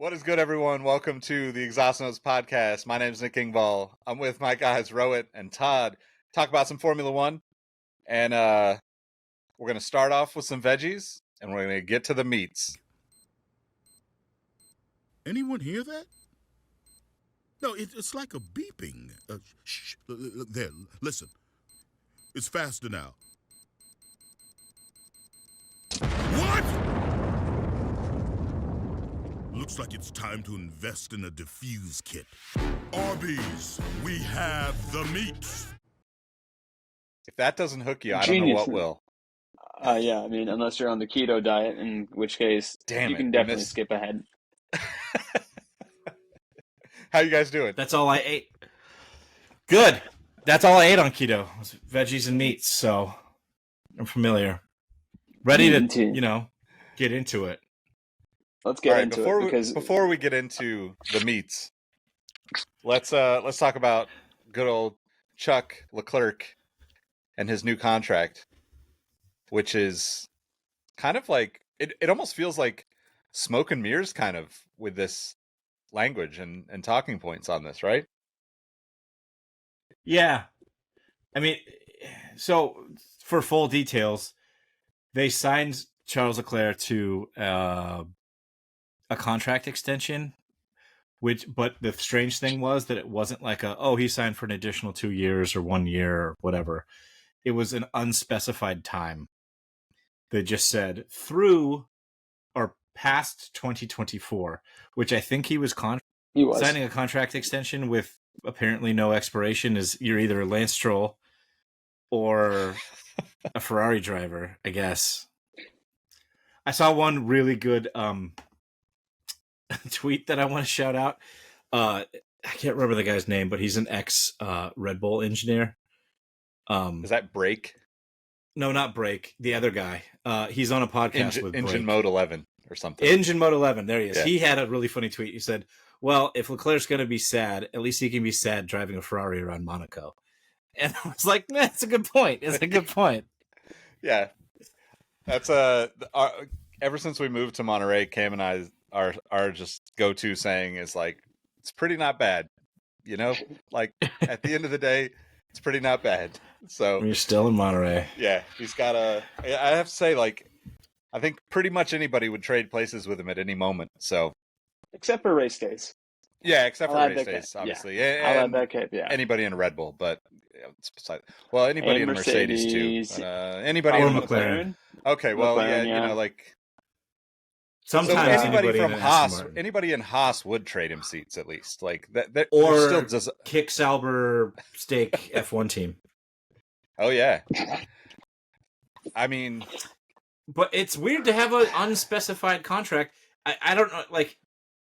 What is good, everyone? Welcome to the Exhaust Notes podcast. My name is Nick Ingval. I'm with my guys, Rowett and Todd. Talk about some Formula One. And we're going to start off with some veggies, and we're going to get to the meats. Anyone hear that? No, it's like a beeping. Shh, there, listen. It's faster now. What? Looks like it's time to invest in a diffuse kit. Arby's, we have the meats. If that doesn't hook you, I don't know what will. Yeah, I mean, unless you're on the keto diet, in which case you can definitely skip ahead. How you guys doing? That's all I ate. Good. That's all I ate on keto was veggies and meats, so I'm familiar. Ready to, get into it. Let's get into it. Before we get into the meats, let's talk about good old Chuck Leclerc and his new contract, which is kind of like it almost feels like smoke and mirrors kind of with this language and talking points on this, right? Yeah. I mean, so for full details, they signed Charles Leclerc to a contract extension, but the strange thing was that it wasn't like he signed for an additional 2 years or 1 year or whatever. It was an unspecified time. They just said through or past 2024, which I think he was signing a contract extension with apparently no expiration. Is you're either Lance Stroll or a Ferrari driver, I guess. I saw one really good tweet that I want to shout out. I can't remember the guy's name, but he's an ex Red Bull engineer. Is that Brake? No, not Brake. The other guy. He's on a podcast with Engine Mode 11 or something. Engine Mode 11. There he is. Yeah. He had a really funny tweet. He said, well, if Leclerc's going to be sad, at least he can be sad driving a Ferrari around Monaco. And I was like, man, that's a good point. It's a good point. Yeah. That's ever since we moved to Monterey, Cam and I, our just go-to saying is like, it's pretty not bad. Like at the end of the day, it's pretty not bad. So you're still in Monterey. Yeah, he's got I have to say, like, I think pretty much anybody would trade places with him at any moment. So, except for race days. Yeah, except for race days, obviously. Yeah. I'll add that cape. Yeah. Anybody in a Red Bull, but anybody in a Mercedes too. But, anybody in a McLaren. Okay, well, McLaren, like. Sometimes anybody from Haas, anybody in Haas would trade him seats at least, like that. Or still just kick Sauber stake F1 team. Oh yeah, I mean, but it's weird to have an unspecified contract. I don't know. Like,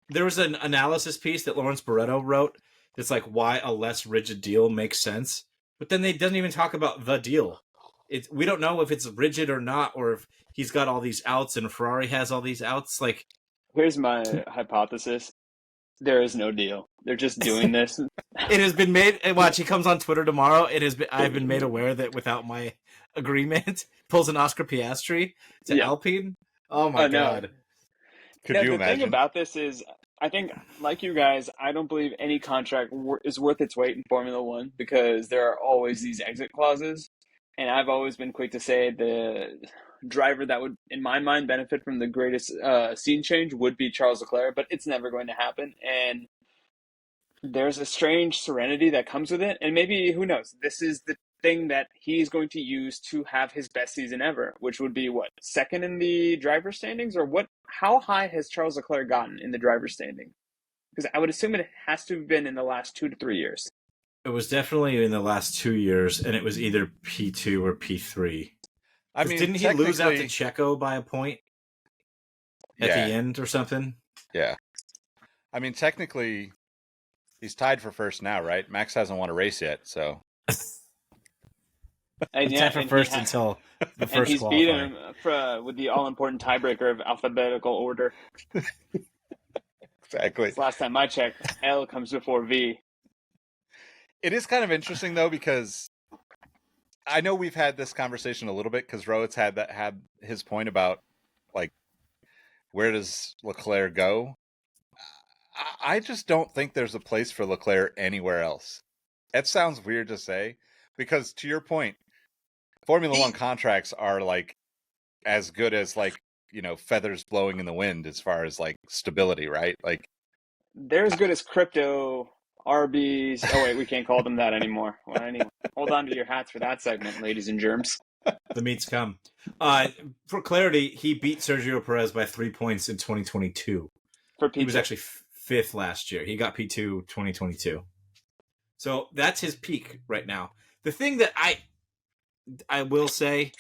there was an analysis piece that Lawrence Barretto wrote that's like why a less rigid deal makes sense, but then they doesn't even talk about the deal. We don't know if it's rigid or not, or if he's got all these outs and Ferrari has all these outs. Like, here's my hypothesis: there is no deal. They're just doing this. It has been made. Watch, he comes on Twitter tomorrow. I've been made aware that without my agreement, pulls an Oscar Piastri to Alpine. Oh my god! Could you imagine? The thing about this is, I think, like you guys, I don't believe any contract is worth its weight in Formula One because there are always these exit clauses. And I've always been quick to say the driver that would, in my mind, benefit from the greatest scene change would be Charles Leclerc, but it's never going to happen. And there's a strange serenity that comes with it. And maybe, who knows, this is the thing that he's going to use to have his best season ever, which would be, what, second in the driver standings? Or what? How high has Charles Leclerc gotten in the driver standing? Because I would assume it has to have been in the last 2 to 3 years. It was definitely in the last 2 years, and it was either P2 or P3. I mean, didn't he lose out to Checo by a point at the end or something? Yeah. I mean, technically, he's tied for first now, right? Max hasn't won a race yet, so. He's tied for first until the first. And he's beaten him with the all-important tiebreaker of alphabetical order. Exactly. Last time I checked, L comes before V. It is kind of interesting, though, because I know we've had this conversation a little bit because Rowett's had his point about, like, where does Leclerc go? I just don't think there's a place for Leclerc anywhere else. That sounds weird to say, because to your point, Formula One contracts are like as good as like, feathers blowing in the wind as far as like stability, right? Like They're as good as crypto, Arby's. Oh wait, we can't call them that anymore. Well, anyway, hold on to your hats for that segment, ladies and germs. The meats come. For clarity, he beat Sergio Perez by 3 points in 2022. For P2. He was actually fifth last year. He got P2 2022. So that's his peak right now. The thing that I will say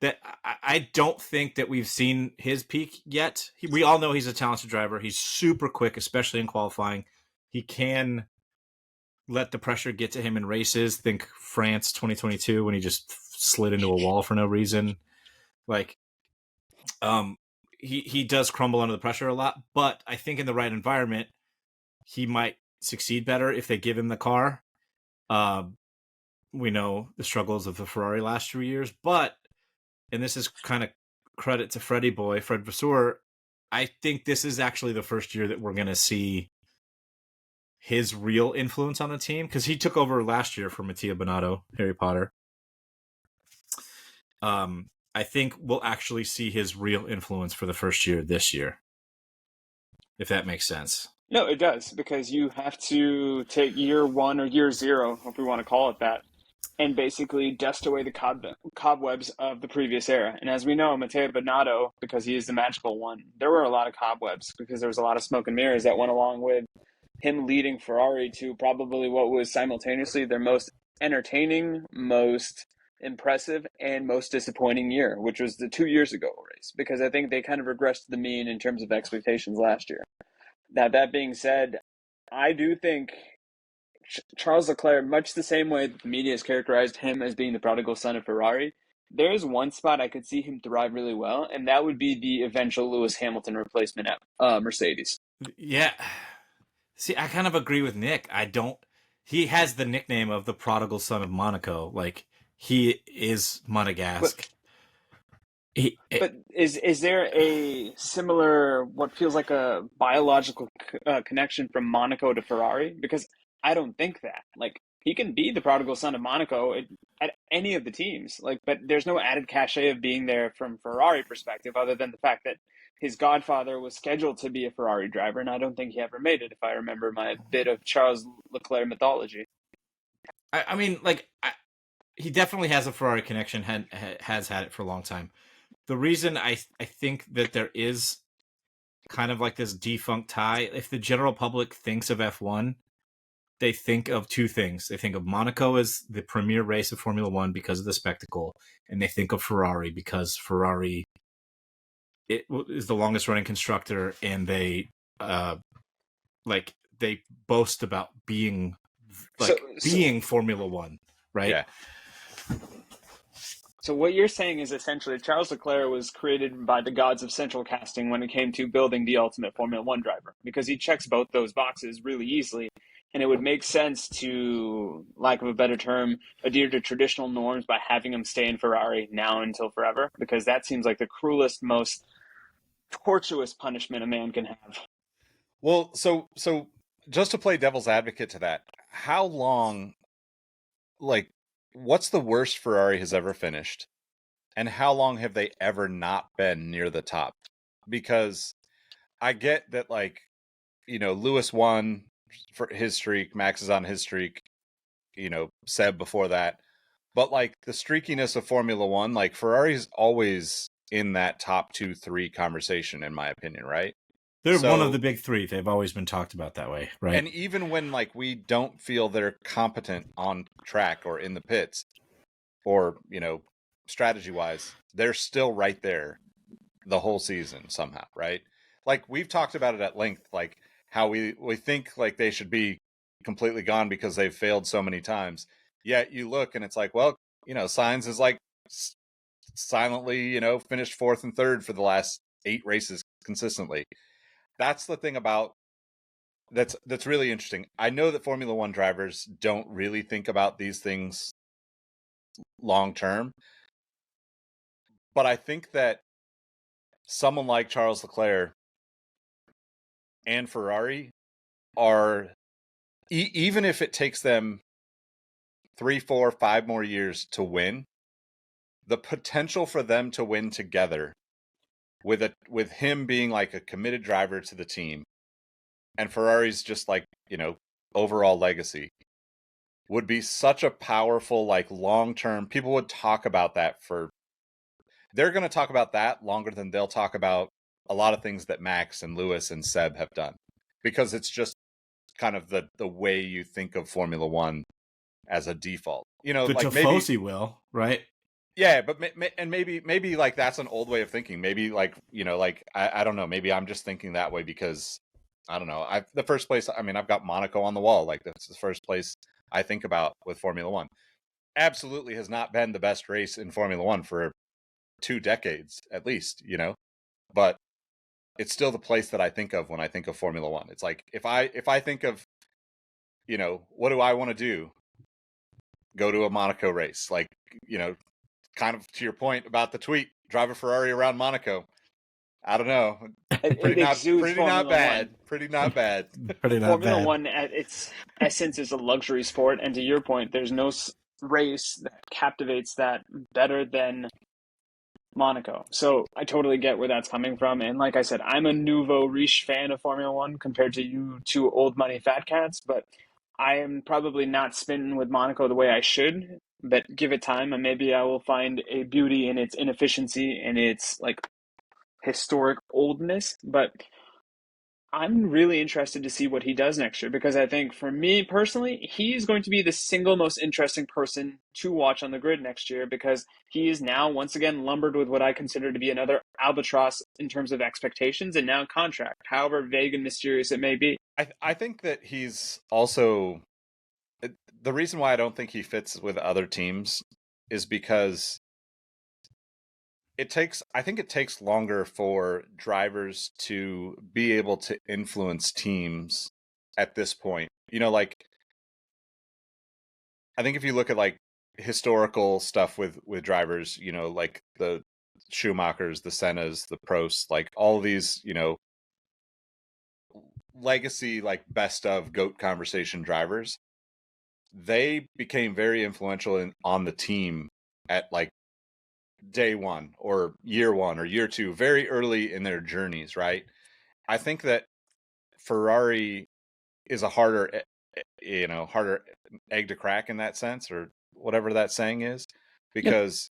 that I don't think that we've seen his peak yet. We all know he's a talented driver. He's super quick, especially in qualifying. He can let the pressure get to him in races. Think France 2022 when he just slid into a wall for no reason. Like, he does crumble under the pressure a lot, but I think in the right environment, he might succeed better if they give him the car. We know the struggles of the Ferrari last 2 years, but, and this is kind of credit to Freddie boy, Fred Vasseur, I think this is actually the first year that we're going to see his real influence on the team, because he took over last year for Mattia Binotto, Harry Potter. I think we'll actually see his real influence for the first year this year, if that makes sense. No, it does, because you have to take year one or year zero, if we want to call it that, and basically dust away the cobwebs of the previous era. And as we know, Matteo Binotto, because he is the magical one, there were a lot of cobwebs because there was a lot of smoke and mirrors that went along with him leading Ferrari to probably what was simultaneously their most entertaining, most impressive, and most disappointing year, which was the 2 years ago race, because I think they kind of regressed to the mean in terms of expectations last year. Now, that being said, I do think Charles Leclerc, much the same way that the media has characterized him as being the prodigal son of Ferrari, there is one spot I could see him thrive really well, and that would be the eventual Lewis Hamilton replacement at Mercedes. Yeah. See, I kind of agree with Nick. He has the nickname of the prodigal son of Monaco. Like, he is Monegasque. But is there a similar, what feels like a biological connection from Monaco to Ferrari? Because I don't think that. Like, he can be the prodigal son of Monaco at any of the teams. Like, but there's no added cachet of being there from Ferrari perspective, other than the fact that his godfather was scheduled to be a Ferrari driver, and I don't think he ever made it, if I remember my bit of Charles Leclerc mythology. I mean, like, he definitely has a Ferrari connection, has had it for a long time. The reason I think that there is kind of like this defunct tie, if the general public thinks of F1, they think of two things. They think of Monaco as the premier race of Formula One because of the spectacle, and they think of Ferrari because Ferrari is the longest running constructor, and they they boast about being being Formula One, right? Yeah. So what you're saying is essentially Charles Leclerc was created by the gods of central casting when it came to building the ultimate Formula One driver, because he checks both those boxes really easily, and it would make sense to, lack of a better term, adhere to traditional norms by having him stay in Ferrari now until forever, because that seems like the cruelest, most tortuous punishment a man can have. Well, so just to play devil's advocate to that, how long, like, what's the worst Ferrari has ever finished? And how long have they ever not been near the top? Because I get that, like, Lewis won for his streak, Max is on his streak, Seb before that. But, like, the streakiness of Formula One, like, Ferrari's always in that top 2-3 conversation, in my opinion, right? They're one of the big three. They've always been talked about that way, right? And even when, like, we don't feel they're competent on track or in the pits or, strategy-wise, they're still right there the whole season somehow, right? Like, we've talked about it at length, like, how we think, like, they should be completely gone because they've failed so many times. Yet you look and it's like, well, Sainz is, like, silently, finished fourth and third for the last 8 races consistently. That's the thing about that's really interesting. I know that Formula One drivers don't really think about these things long term, but I think that someone like Charles Leclerc and Ferrari are, even if it takes them 3, 4, 5 more years to win, the potential for them to win together with him being like a committed driver to the team and Ferrari's just like, overall legacy would be such a powerful, like, long-term. People would talk about that they're going to talk about that longer than they'll talk about a lot of things that Max and Lewis and Seb have done, because it's just kind of the way you think of Formula One as a default. The like Tifosi will, right? Yeah, but maybe like that's an old way of thinking. Maybe like, like I don't know. Maybe I'm just thinking that way because I don't know. The first place. I mean, I've got Monaco on the wall. Like that's the first place I think about with Formula One. Absolutely has not been the best race in Formula One for 2 decades at least. But it's still the place that I think of when I think of Formula One. It's like if I think of, what do I want to do? Go to a Monaco race, like, kind of to your point about the tweet, drive a Ferrari around Monaco. I don't know. Pretty not bad. Pretty not bad. Formula One at its essence is a luxury sport, and to your point, there's no race that captivates that better than Monaco. So I totally get where that's coming from, and like I said, I'm a nouveau riche fan of Formula One compared to you two old money fat cats, but I am probably not spinning with Monaco the way I should. But give it time, and maybe I will find a beauty in its inefficiency and its like historic oldness. But I'm really interested to see what he does next year, because I think for me personally, he's going to be the single most interesting person to watch on the grid next year, because he is now once again lumbered with what I consider to be another albatross in terms of expectations and now contract, however vague and mysterious it may be. I think that he's also, the reason why I don't think he fits with other teams is because I think it takes longer for drivers to be able to influence teams at this point. Like, I think if you look at like historical stuff with drivers, like the Schumachers, the Sennas, the Prosts, like all of these, legacy, like best of GOAT conversation drivers, they became very influential on the team at like day one or year one or year two, very early in their journeys, right? I think that Ferrari is a harder egg to crack in that sense, or whatever that saying is, because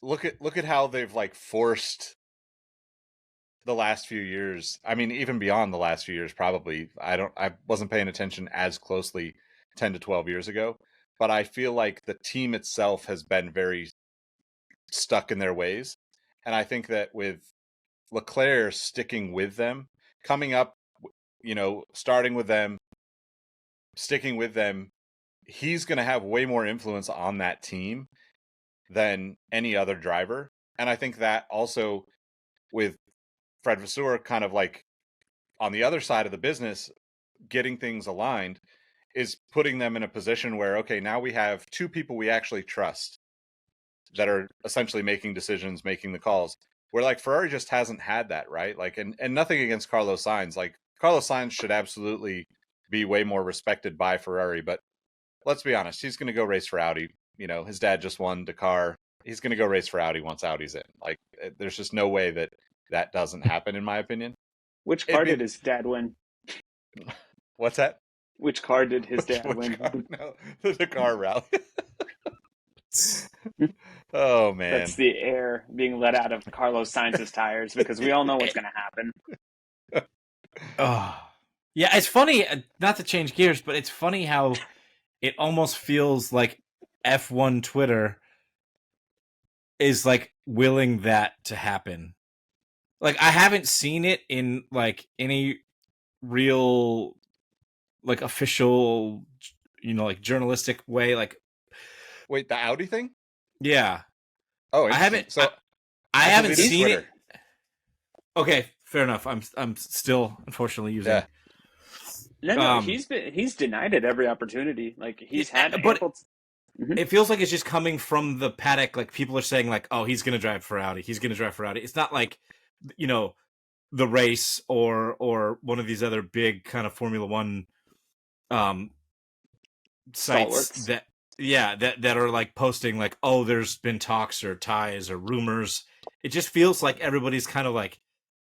look at how they've like forced the last few years. I mean, even beyond the last few years, probably. I wasn't paying attention as closely 10 to 12 years ago, but I feel like the team itself has been very stuck in their ways. And I think that with Leclerc sticking with them, coming up, starting with them, sticking with them, he's going to have way more influence on that team than any other driver. And I think that also with Fred Vasseur kind of like on the other side of the business, getting things aligned is putting them in a position where, okay, now we have 2 people we actually trust that are essentially making decisions, making the calls, where like Ferrari just hasn't had that, right? Like, and nothing against Carlos Sainz. Like, Carlos Sainz should absolutely be way more respected by Ferrari, but let's be honest, he's going to go race for Audi. His dad just won Dakar. He's going to go race for Audi once Audi's in. Like, there's just no way that doesn't happen, in my opinion. Which car did his dad win? What's that? Which car did his dad win? No, the Dakar rally. Oh man, that's the air being let out of Carlos Sainz's tires, because we all know what's going to happen. Oh, yeah, it's funny. Not to change gears, but it's funny how it almost feels like F1 Twitter is like willing that to happen. Like, I haven't seen it in like any real, like, official, like journalistic way. Like, wait, the Audi thing? Yeah. Oh, I haven't. So I haven't seen it. Okay, fair enough. I'm still unfortunately using. Yeah. No, he's denied it every opportunity. Like, he's had, but it feels like it's just coming from the paddock. Like, people are saying like, "Oh, he's gonna drive for Audi. He's gonna drive for Audi." It's not like, the race or one of these other big kind of Formula One sites Stalwarts. that are like posting like, oh, there's been talks or ties or rumors. It just feels like everybody's kind of like,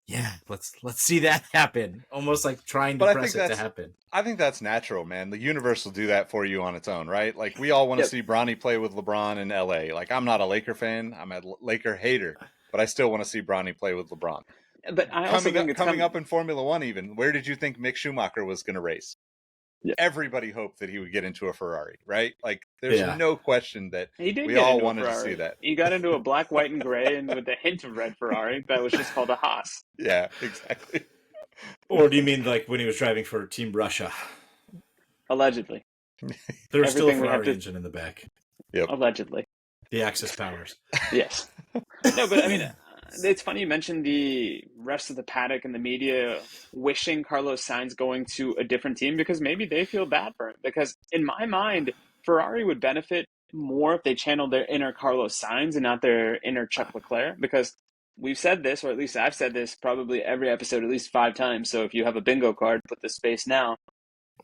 yeah, let's see that happen. Almost like trying to press it to happen. I think that's natural, man. The universe will do that for you on its own, right? Like we all want to see Bronny play with LeBron in LA. Like I'm not a Laker fan, I'm a Laker hater, but I still want to see Bronny play with LeBron. But I also think it's coming up in Formula One. Even where did you think Mick Schumacher was going to race? Yeah. Everybody hoped that he would get into a Ferrari, right? Like there's no question that we all wanted to see that. He got into a black, white, and gray, and with a hint of red Ferrari that was just called a Haas. Yeah, exactly. Or do you mean like when he was driving for Team Russia? Allegedly. There's still a Ferrari engine in the back. Yep. Allegedly. The Axis powers. Yes. No, but I mean, it's funny you mentioned the rest of the paddock and the media wishing Carlos Sainz going to a different team because maybe they feel bad for him. Because in my mind, Ferrari would benefit more if they channeled their inner Carlos Sainz and not their inner Chuck Leclerc. Because we've said this, or at least I've said this probably every episode at least 5 times. So if you have a bingo card, put the space now.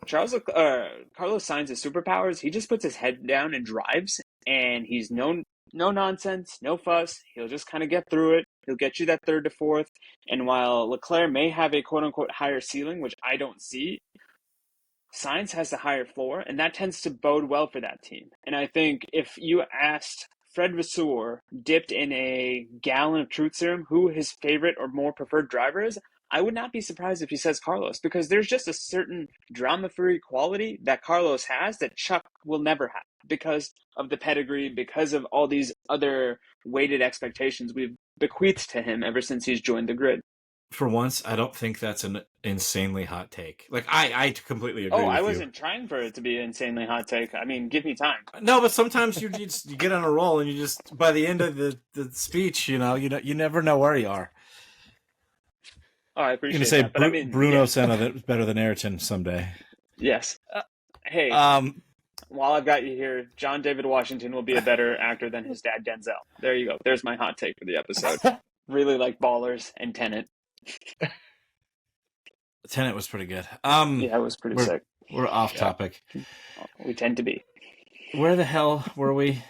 Carlos Sainz's superpowers, he just puts his head down and drives, and he's no nonsense, no fuss. He'll just kind of get through it. He'll get you that 3rd to 4th. And while Leclerc may have a quote-unquote higher ceiling, which I don't see, Sainz has the higher floor, and that tends to bode well for that team. And I think if you asked Fred Vasseur, dipped in a gallon of truth serum, who his favorite or more preferred driver is, I would not be surprised if he says Carlos, because there's just a certain drama-free quality that Carlos has that Chuck will never have because of the pedigree, because of all these other weighted expectations we've bequeathed to him ever since he's joined the grid. For once, I don't think that's an insanely hot take. Like, I completely agree with you. I wasn't trying for it to be an insanely hot take. I mean, give me time. No, but sometimes you get on a roll and you just, by the end of the speech, you never know where you are. Oh, I appreciate that. You're that. But I mean, Bruno Senna is better than Ayrton someday. Yes. Hey, while I've got you here, John David Washington will be a better actor than his dad, Denzel. There you go. There's my hot take for the episode. Really like Ballers and Tenet. Tenet was pretty good. Yeah, it was pretty sick. We're off topic. We tend to be. Where the hell were we?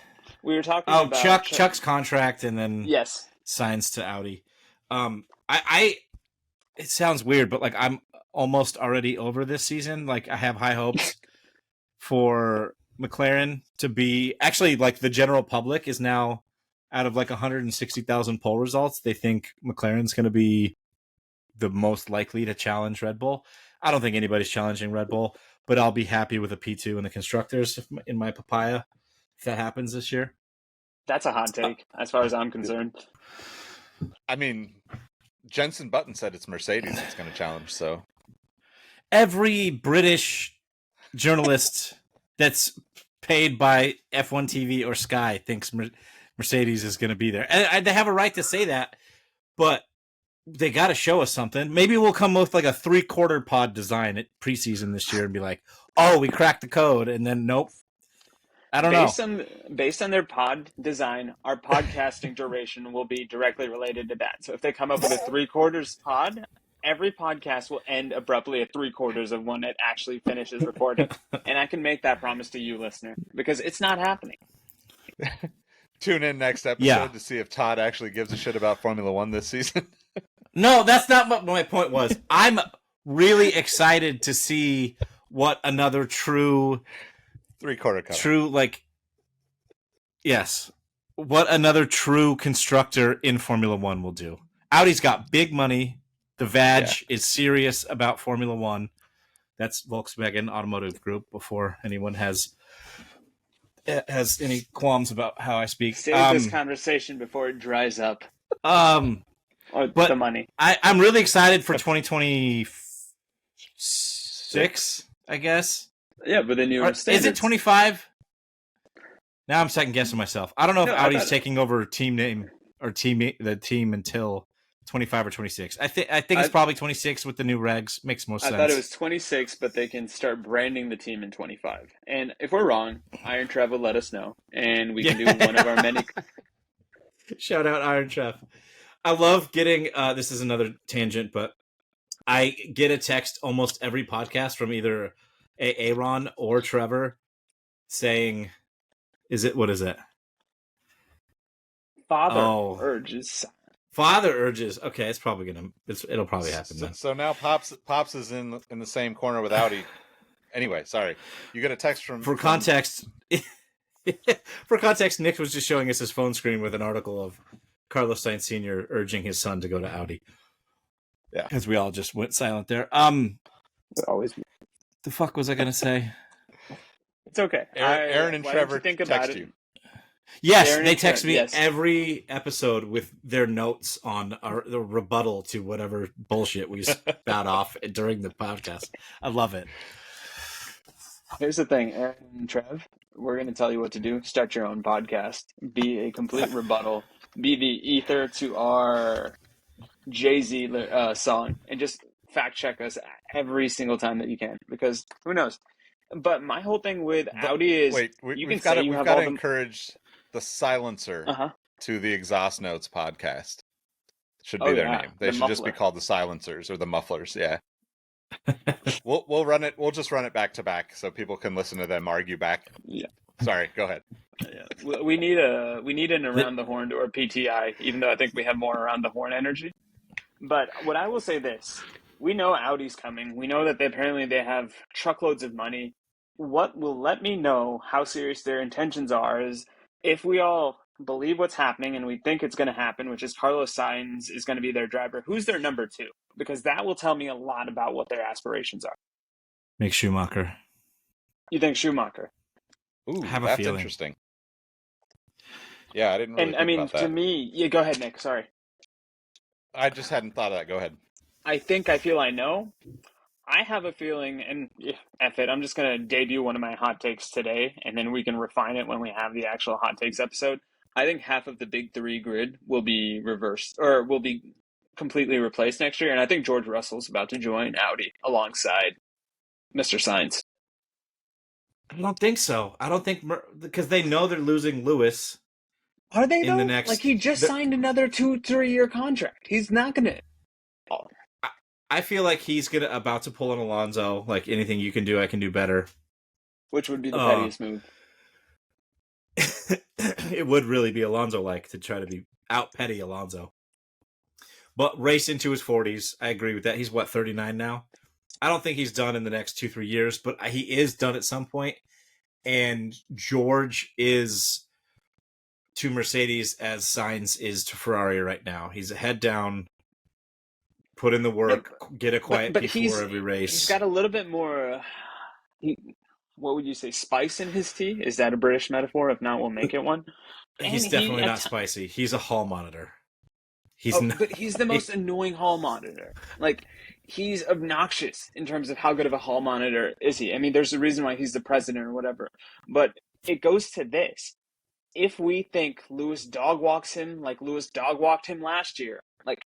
We were talking about Chuck's contract and then signs to Audi. It sounds weird, but like I'm almost already over this season. Like I have high hopes for McLaren to be actually like the general public is now out of like 160,000 poll results. They think McLaren's going to be the most likely to challenge Red Bull. I don't think anybody's challenging Red Bull, but I'll be happy with a P2 in the constructors in my papaya if that happens this year. That's a hot take as far as I'm concerned. I mean, Jensen Button said it's Mercedes that's going to challenge, so. Every British journalist that's paid by F1 TV or Sky thinks Mercedes is going to be there. And they have a right to say that, but they got to show us something. Maybe we'll come with like a 3/4 pod design at preseason this year and be like, oh, we cracked the code. And then, nope. I don't know. Based on their pod design, our podcasting duration will be directly related to that. So if they come up with a 3/4 pod, every podcast will end abruptly at 3/4 of one that actually finishes recording. And I can make that promise to you, listener, because it's not happening. Tune in next episode to see if Todd actually gives a shit about Formula One this season. No, that's not what my point was. I'm really excited to see what another true 3/4 cut. True, like, yes. What another true constructor in Formula One will do. Audi's got big money. The VAG is serious about Formula One. That's Volkswagen Automotive Group before anyone has any qualms about how I speak. Save this conversation before it dries up. But the money. I'm really excited for 2026, I guess. Yeah, but then is it 25? Now I'm second guessing myself. I don't know if Audi's taking over the team until 25 or 26. I think it's probably 26 with the new regs. Makes most sense. I thought it was 26, but they can start branding the team in 25. And if we're wrong, Iron Trev will let us know, and we can do one of our many. Shout out Iron Trev. I love getting. This is another tangent, but I get a text almost every podcast from either Aaron or Trevor saying, what is it? Father urges. Father urges. Okay, it'll probably happen then. So now Pops is in the same corner with Audi. Anyway, sorry. You get a text from... For context, Nick was just showing us his phone screen with an article of Carlos Sainz Sr. urging his son to go to Audi. Yeah. As we all just went silent there. Always. The fuck was I going to say? It's okay. Aaron and Trevor think about text it? you. Yes, they text me every episode with their notes on the rebuttal to whatever bullshit we spout off during the podcast. I love it. Here's the thing, Aaron and Trev, we're going to tell you what to do. Start your own podcast. Be a complete rebuttal. Be the ether to our Jay-Z song. And just fact check us every single time that you can. Because who knows? But my whole thing with Audi is... we've got to encourage the silencer to the Exhaust Notes podcast. Should be their name. They should just be called the Silencers or the Mufflers. Yeah. We'll run it. We'll just run it back to back so people can listen to them argue back. Yeah. Sorry. Go ahead. We need an around the horn or PTI, even though I think we have more around the horn energy. But what I will say this: we know Audi's coming. We know that they have truckloads of money. What will let me know how serious their intentions are is if we all believe what's happening and we think it's going to happen, which is Carlos Sainz is going to be their driver. Who's their number 2? Because that will tell me a lot about what their aspirations are. Mick Schumacher. You think Schumacher? Ooh, that's interesting. Yeah, I didn't really think about that. To me, yeah, go ahead, Nick. Sorry. I just hadn't thought of that. Go ahead. I feel I know. I have a feeling, and F it, I'm just going to debut one of my hot takes today, and then we can refine it when we have the actual hot takes episode. I think half of the big 3 grid will be reversed, or will be completely replaced next year, and I think George Russell's about to join Audi alongside Mr. Sainz. I don't think so. I don't think, because they know they're losing Lewis. Are they, though? He just signed another 2-3 year contract. He's not going to... I feel like he's about to pull an Alonso. Like, anything you can do, I can do better. Which would be the pettiest move. It would really be Alonso-like to try to be out petty Alonso. But race into his 40s. I agree with that. He's 39 now. I don't think he's done in the next 2-3 years, but he is done at some point. And George is to Mercedes as Sainz is to Ferrari right now. He's a head down. Put in the work, get a quiet P4 every race. He's got a little bit more, what would you say, spice in his tea? Is that a British metaphor? If not, we'll make it one. He's definitely not spicy. He's a hall monitor. But he's the most annoying hall monitor. Like, he's obnoxious in terms of how good of a hall monitor is he. I mean, there's a reason why he's the president or whatever. But it goes to this. If we think Lewis dog walks him like Lewis dog walked him last year, like,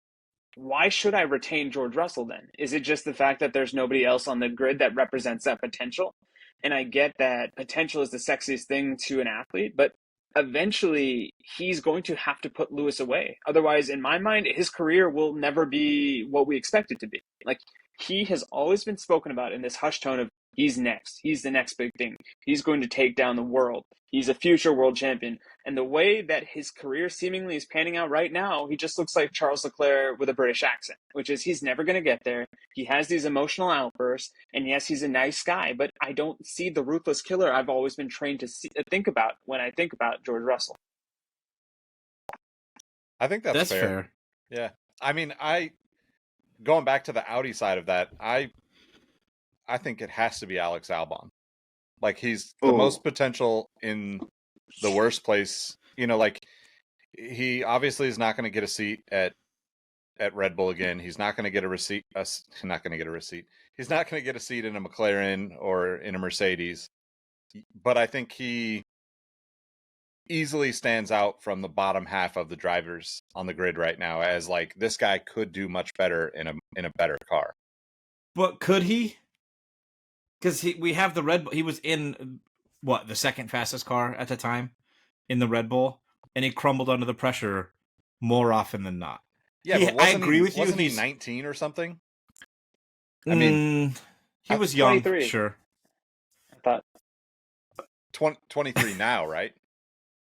why should I retain George Russell then? Is it just the fact that there's nobody else on the grid that represents that potential? And I get that potential is the sexiest thing to an athlete, but eventually he's going to have to put Lewis away. Otherwise, in my mind, his career will never be what we expect it to be. Like, he has always been spoken about in this hushed tone of he's next. He's the next big thing. He's going to take down the world. He's a future world champion. And the way that his career seemingly is panning out right now, he just looks like Charles Leclerc with a British accent, which is he's never going to get there. He has these emotional outbursts. And yes, he's a nice guy, but I don't see the ruthless killer I've always been trained to think about when I think about George Russell. I think that's fair. Yeah. I mean, going back to the Audi side of that, I think it has to be Alex Albon. Like, he's the most potential in the worst place. You know, like, he obviously is not going to get a seat at Red Bull again. He's not going to get a receipt. He's not going to get a receipt. He's not going to get a seat in a McLaren or in a Mercedes. But I think he easily stands out from the bottom half of the drivers on the grid right now as, like, this guy could do much better in a better car. But could he? Because we have the Red Bull. He was in, the second fastest car at the time in the Red Bull, and he crumbled under the pressure more often than not. Yeah, but I agree with you. Wasn't he He's 19 or something? I mean, he I- was young, 23. sure. I thought. 23 now, right?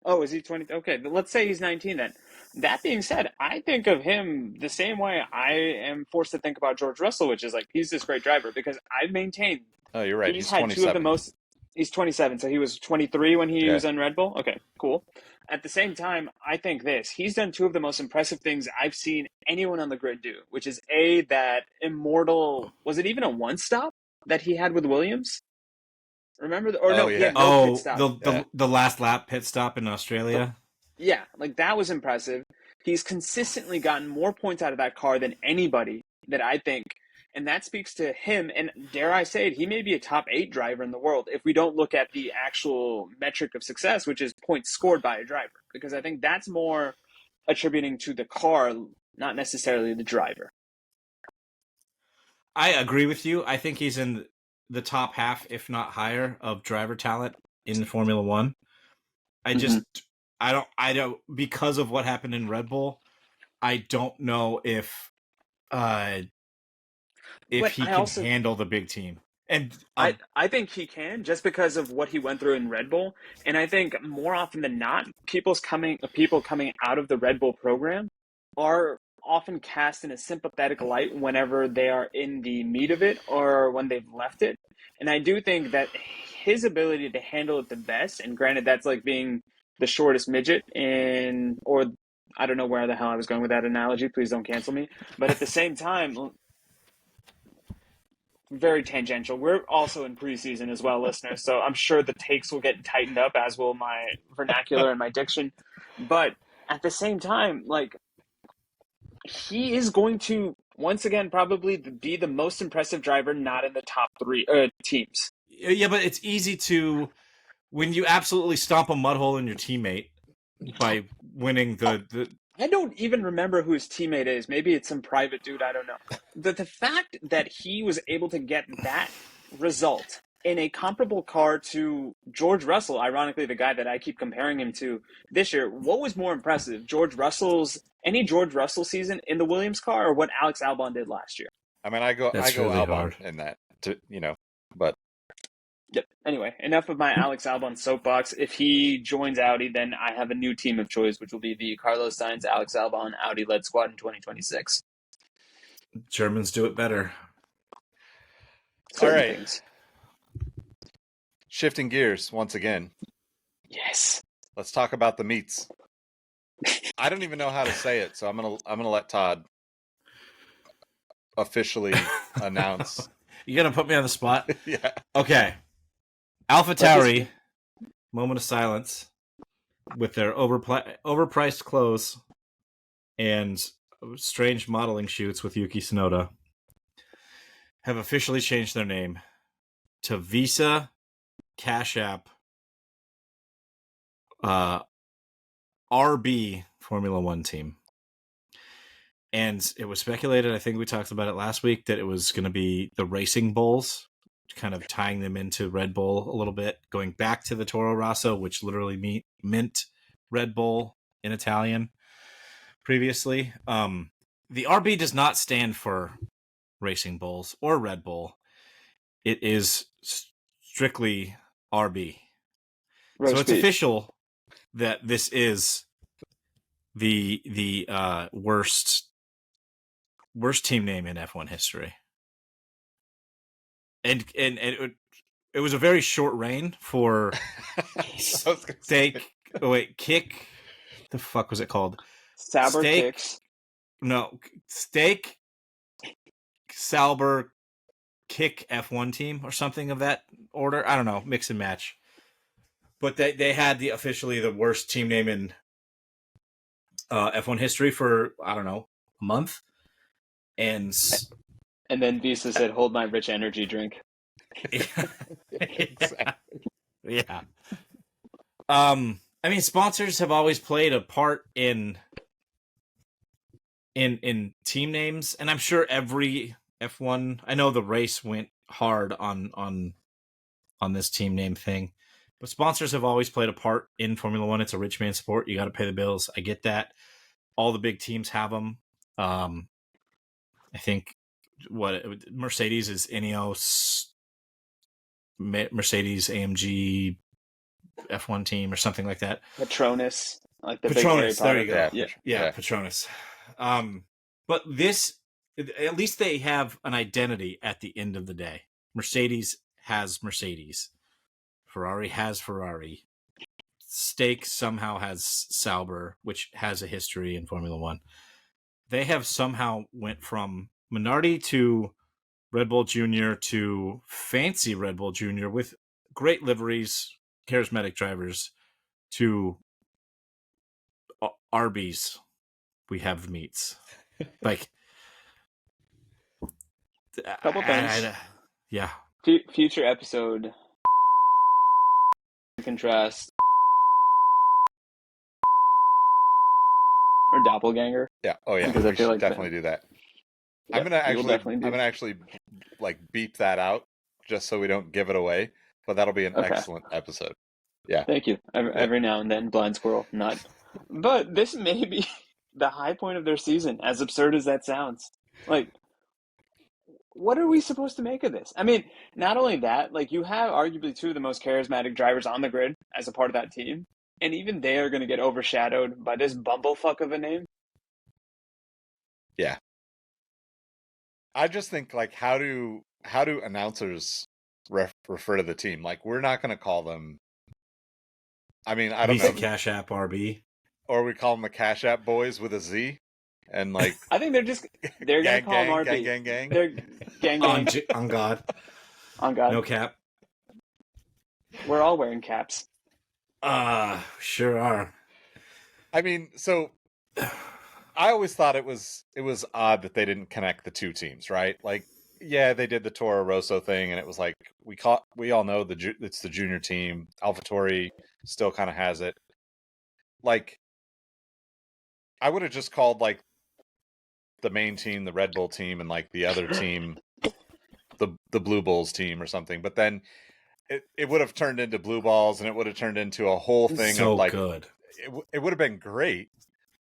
Oh, is he 20? Okay, but let's say he's 19 then. That being said, I think of him the same way I am forced to think about George Russell, which is like he's this great driver because I maintain Oh, you're right. he's He's had two of the 27. most. He's 27, so he was 23 when he Yeah. was on Red Bull. Okay, cool. At the same time, I think he's done two of the most impressive things I've seen anyone on the grid do, which is that immortal, was it even a one stop that he had with Williams? Remember? Oh, No, he yeah. had no pit Oh, stop. the last lap pit stop in Australia. Yeah, like that was impressive. He's consistently gotten more points out of that car than anybody that I think. And that speaks to him. And dare I say it, he may be a top 8 driver in the world if we don't look at the actual metric of success, which is points scored by a driver. Because I think that's more attributing to the car, not necessarily the driver. I agree with you. I think he's in the top half, if not higher, of driver talent in Formula One. I just, I don't, because of what happened in Red Bull, I don't know if But he I can also- handle the big team. And I think he can just because of what he went through in Red Bull. And I think more often than not, people coming out of the Red Bull program are often cast in a sympathetic light whenever they are in the meat of it or when they've left it. And I do think that his ability to handle it the best, and granted that's like being the shortest midget or I don't know where the hell I was going with that analogy. Please don't cancel me. But at the same time, very tangential. We're also in preseason as well, listeners, so I'm sure the takes will get tightened up, as will my vernacular and my diction. But at the same time, like, he is going to, once again, probably be the most impressive driver not in the top 3 teams. yeah, but it's easy to, when you absolutely stomp a mud hole in your teammate by winning the I don't even remember who his teammate is. Maybe it's some private dude. I don't know. The fact that he was able to get that result in a comparable car to George Russell, ironically, the guy that I keep comparing him to this year, what was more impressive? Any George Russell season in the Williams car or what Alex Albon did last year? I mean, I go That's really Albon hard. in that, but Yep. Anyway, enough of my Alex Albon soapbox. If he joins Audi, then I have a new team of choice, which will be the Carlos Sainz, Alex Albon, Audi-led squad in 2026. Germans do it better. Certain right. things. shifting gears once again. Yes. Let's talk about the meats. I don't even know how to say it, so I'm gonna let Todd officially announce. You gonna put me on the spot? Yeah. Okay. AlphaTauri, moment of silence, with their overpriced clothes and strange modeling shoots with Yuki Tsunoda, have officially changed their name to Visa Cash App RB Formula One team. And it was speculated, I think we talked about it last week, that it was going to be the Racing Bulls, kind of tying them into Red Bull a little bit, going back to the Toro Rosso, which literally meant Red Bull in Italian previously. The RB does not stand for Racing Bulls or Red Bull. It is strictly RB. Roast so it's beef. official that this is the worst team name in F1 history. And it was a very short reign for Kick. The fuck was it called? Sauber Kicks. No, Steak, Sauber, Kick F1 team or something of that order. I don't know, mix and match. But they had officially the worst team name in F1 history for, I don't know, a month. And then Visa said, "Hold my rich energy drink." Yeah. I mean, sponsors have always played a part in team names, and I'm sure every F1. I know the race went hard on this team name thing, but sponsors have always played a part in Formula One. It's a rich man sport. You got to pay the bills. I get that. All the big teams have them. I think Mercedes is Ineos, Mercedes AMG F1 team or something like that. Patronus, like the Patronus, big Harry there Potter. you go. Yeah. Yeah, Patronus. But this, at least they have an identity at the end of the day. Mercedes has Mercedes. Ferrari has Ferrari. Stake somehow has Sauber, which has a history in Formula One. They have somehow went from Minardi to Red Bull Junior to fancy Red Bull Junior with great liveries, charismatic drivers, to Arby's. We have meats. Like, Couple things. Yeah. Future episode. Contrast. Or doppelganger. Yeah. Oh yeah. Because I We feel should like definitely do that. Yep, I'm gonna actually like beep that out just so we don't give it away. But that'll be an excellent episode. Yeah. Thank you. Every now and then, blind squirrel, not. But this may be the high point of their season, as absurd as that sounds. Like, what are we supposed to make of this? I mean, not only that, like, you have arguably two of the most charismatic drivers on the grid as a part of that team, and even they are going to get overshadowed by this bumblefuck of a name. Yeah. I just think, like, how do announcers refer to the team? Like, we're not going to call them. I mean, I don't know. Cash App RB, or we call them the Cash App Boys with a Z, and like I think they're going to call them RB. Gang. They're gang. On God. On God. No cap. We're all wearing caps. Sure are. I mean, so I always thought it was odd that they didn't connect the two teams, right? Like, yeah, they did the Toro Rosso thing, and it was like we all know it's the junior team. AlphaTauri still kind of has it. Like, I would have just called like the main team the Red Bull team, and like the other team the Blue Bulls team or something. But then it would have turned into Blue Balls, and it would have turned into a whole thing so of like good. It would have been great,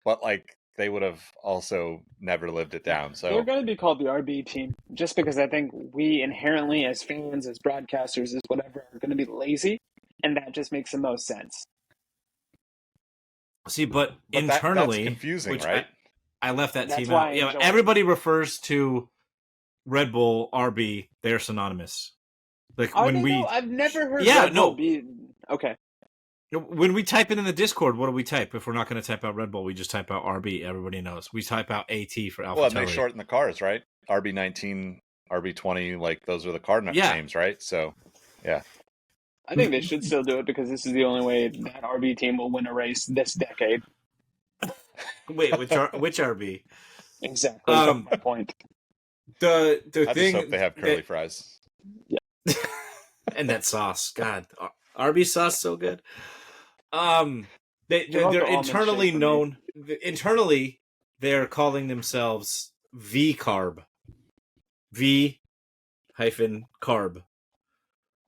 but like they would have also never lived it down. So they're going to be called the RB team, just because I think we inherently, as fans, as broadcasters, as whatever, are going to be lazy, and that just makes the most sense. See, but internally, that's confusing, right? I left that That's team why out. I enjoy Everybody refers to Red Bull RB. They're synonymous. Like Are when they, though? I've never heard. Yeah, Red no. Bull be okay. When we type it in the Discord, what do we type? If we're not going to type out Red Bull, we just type out RB. Everybody knows. We type out AT for AlphaTauri. Well, and they shorten the cars, right? RB19, RB20, like those are the car names, right? So, yeah. I think they should still do it because this is the only way that RB team will win a race this decade. Wait, which RB? Exactly. That's my point. The I thing just hope they have curly fries. And that sauce, God, Arby's sauce so good. They're internally known. Internally, they're calling themselves V-Carb. V-carb.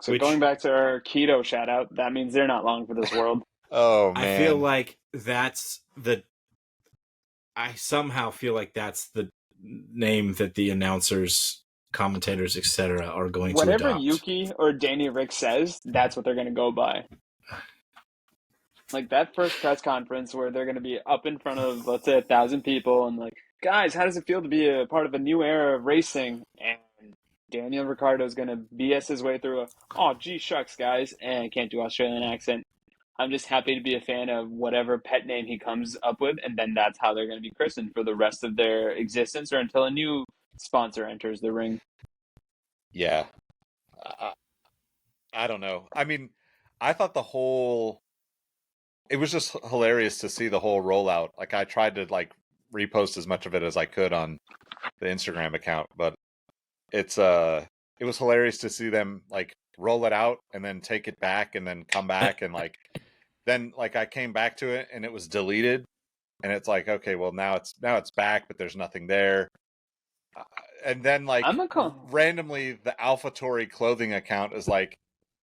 So going back to our keto shout out, that means they're not long for this world. Oh man, I feel like that's the. I somehow feel like that's the name that the announcers, commentators, etc., are going to adopt. Whatever Yuki or Danny Rick says, that's what they're going to go by. Like that first press conference where they're going to be up in front of, let's say, 1,000 people and like, guys, how does it feel to be a part of a new era of racing? And Daniel Ricciardo's going to BS his way through oh, gee shucks, guys, and I can't do Australian accent. I'm just happy to be a fan of whatever pet name he comes up with, and then that's how they're going to be christened for the rest of their existence or until a new sponsor enters the ring. Yeah. I don't know. I mean, I thought it was just hilarious to see the whole rollout. Like, I tried to like repost as much of it as I could on the Instagram account, but it was hilarious to see them like roll it out and then take it back and then come back and like then like I came back to it and it was deleted and it's like, okay, well now it's back, but there's nothing there. And then like randomly the AlphaTauri clothing account is like,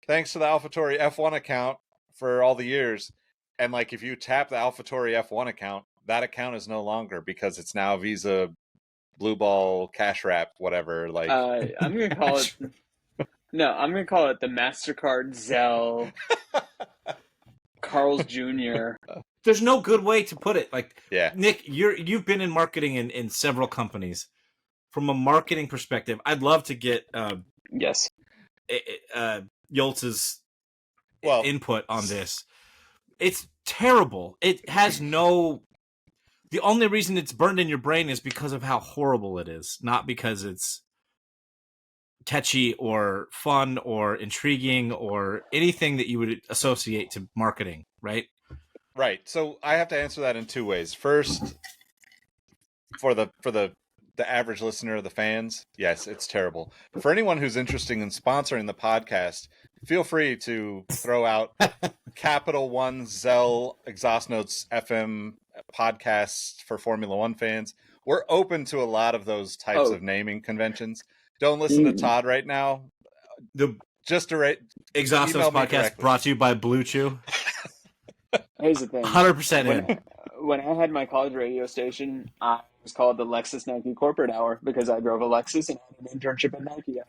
thanks to the AlphaTauri F1 account for all the years. And like if you tap the AlphaTauri F1 account, that account is no longer because it's now Visa blue ball, cash wrap, whatever. Like, I'm gonna call it. No, I'm gonna call it the Mastercard Zelle Carl's Jr. There's no good way to put it. Like, yeah, Nick, you've been in marketing in several companies. From a marketing perspective, I'd love to get Yes. Yoltz's well, input on this. It's terrible. It has no. The only reason it's burned in your brain is because of how horrible it is, not because it's catchy or fun or intriguing or anything that you would associate to marketing, right? right. So I have to answer that in two ways. First, for the average listener, the fans, yes, it's terrible. For anyone who's interested in sponsoring the podcast, feel free to throw out Capital One, Zell, Exhaust Notes, FM podcasts for Formula One fans. We're open to a lot of those types of naming conventions. Don't listen to Todd right now. The Just to Exhaust Notes podcast brought to you by Blue Chew. Here's the thing. 100% in. When I had my college radio station, I was called the Lexus Nike Corporate Hour because I drove a Lexus and had an internship at Nike.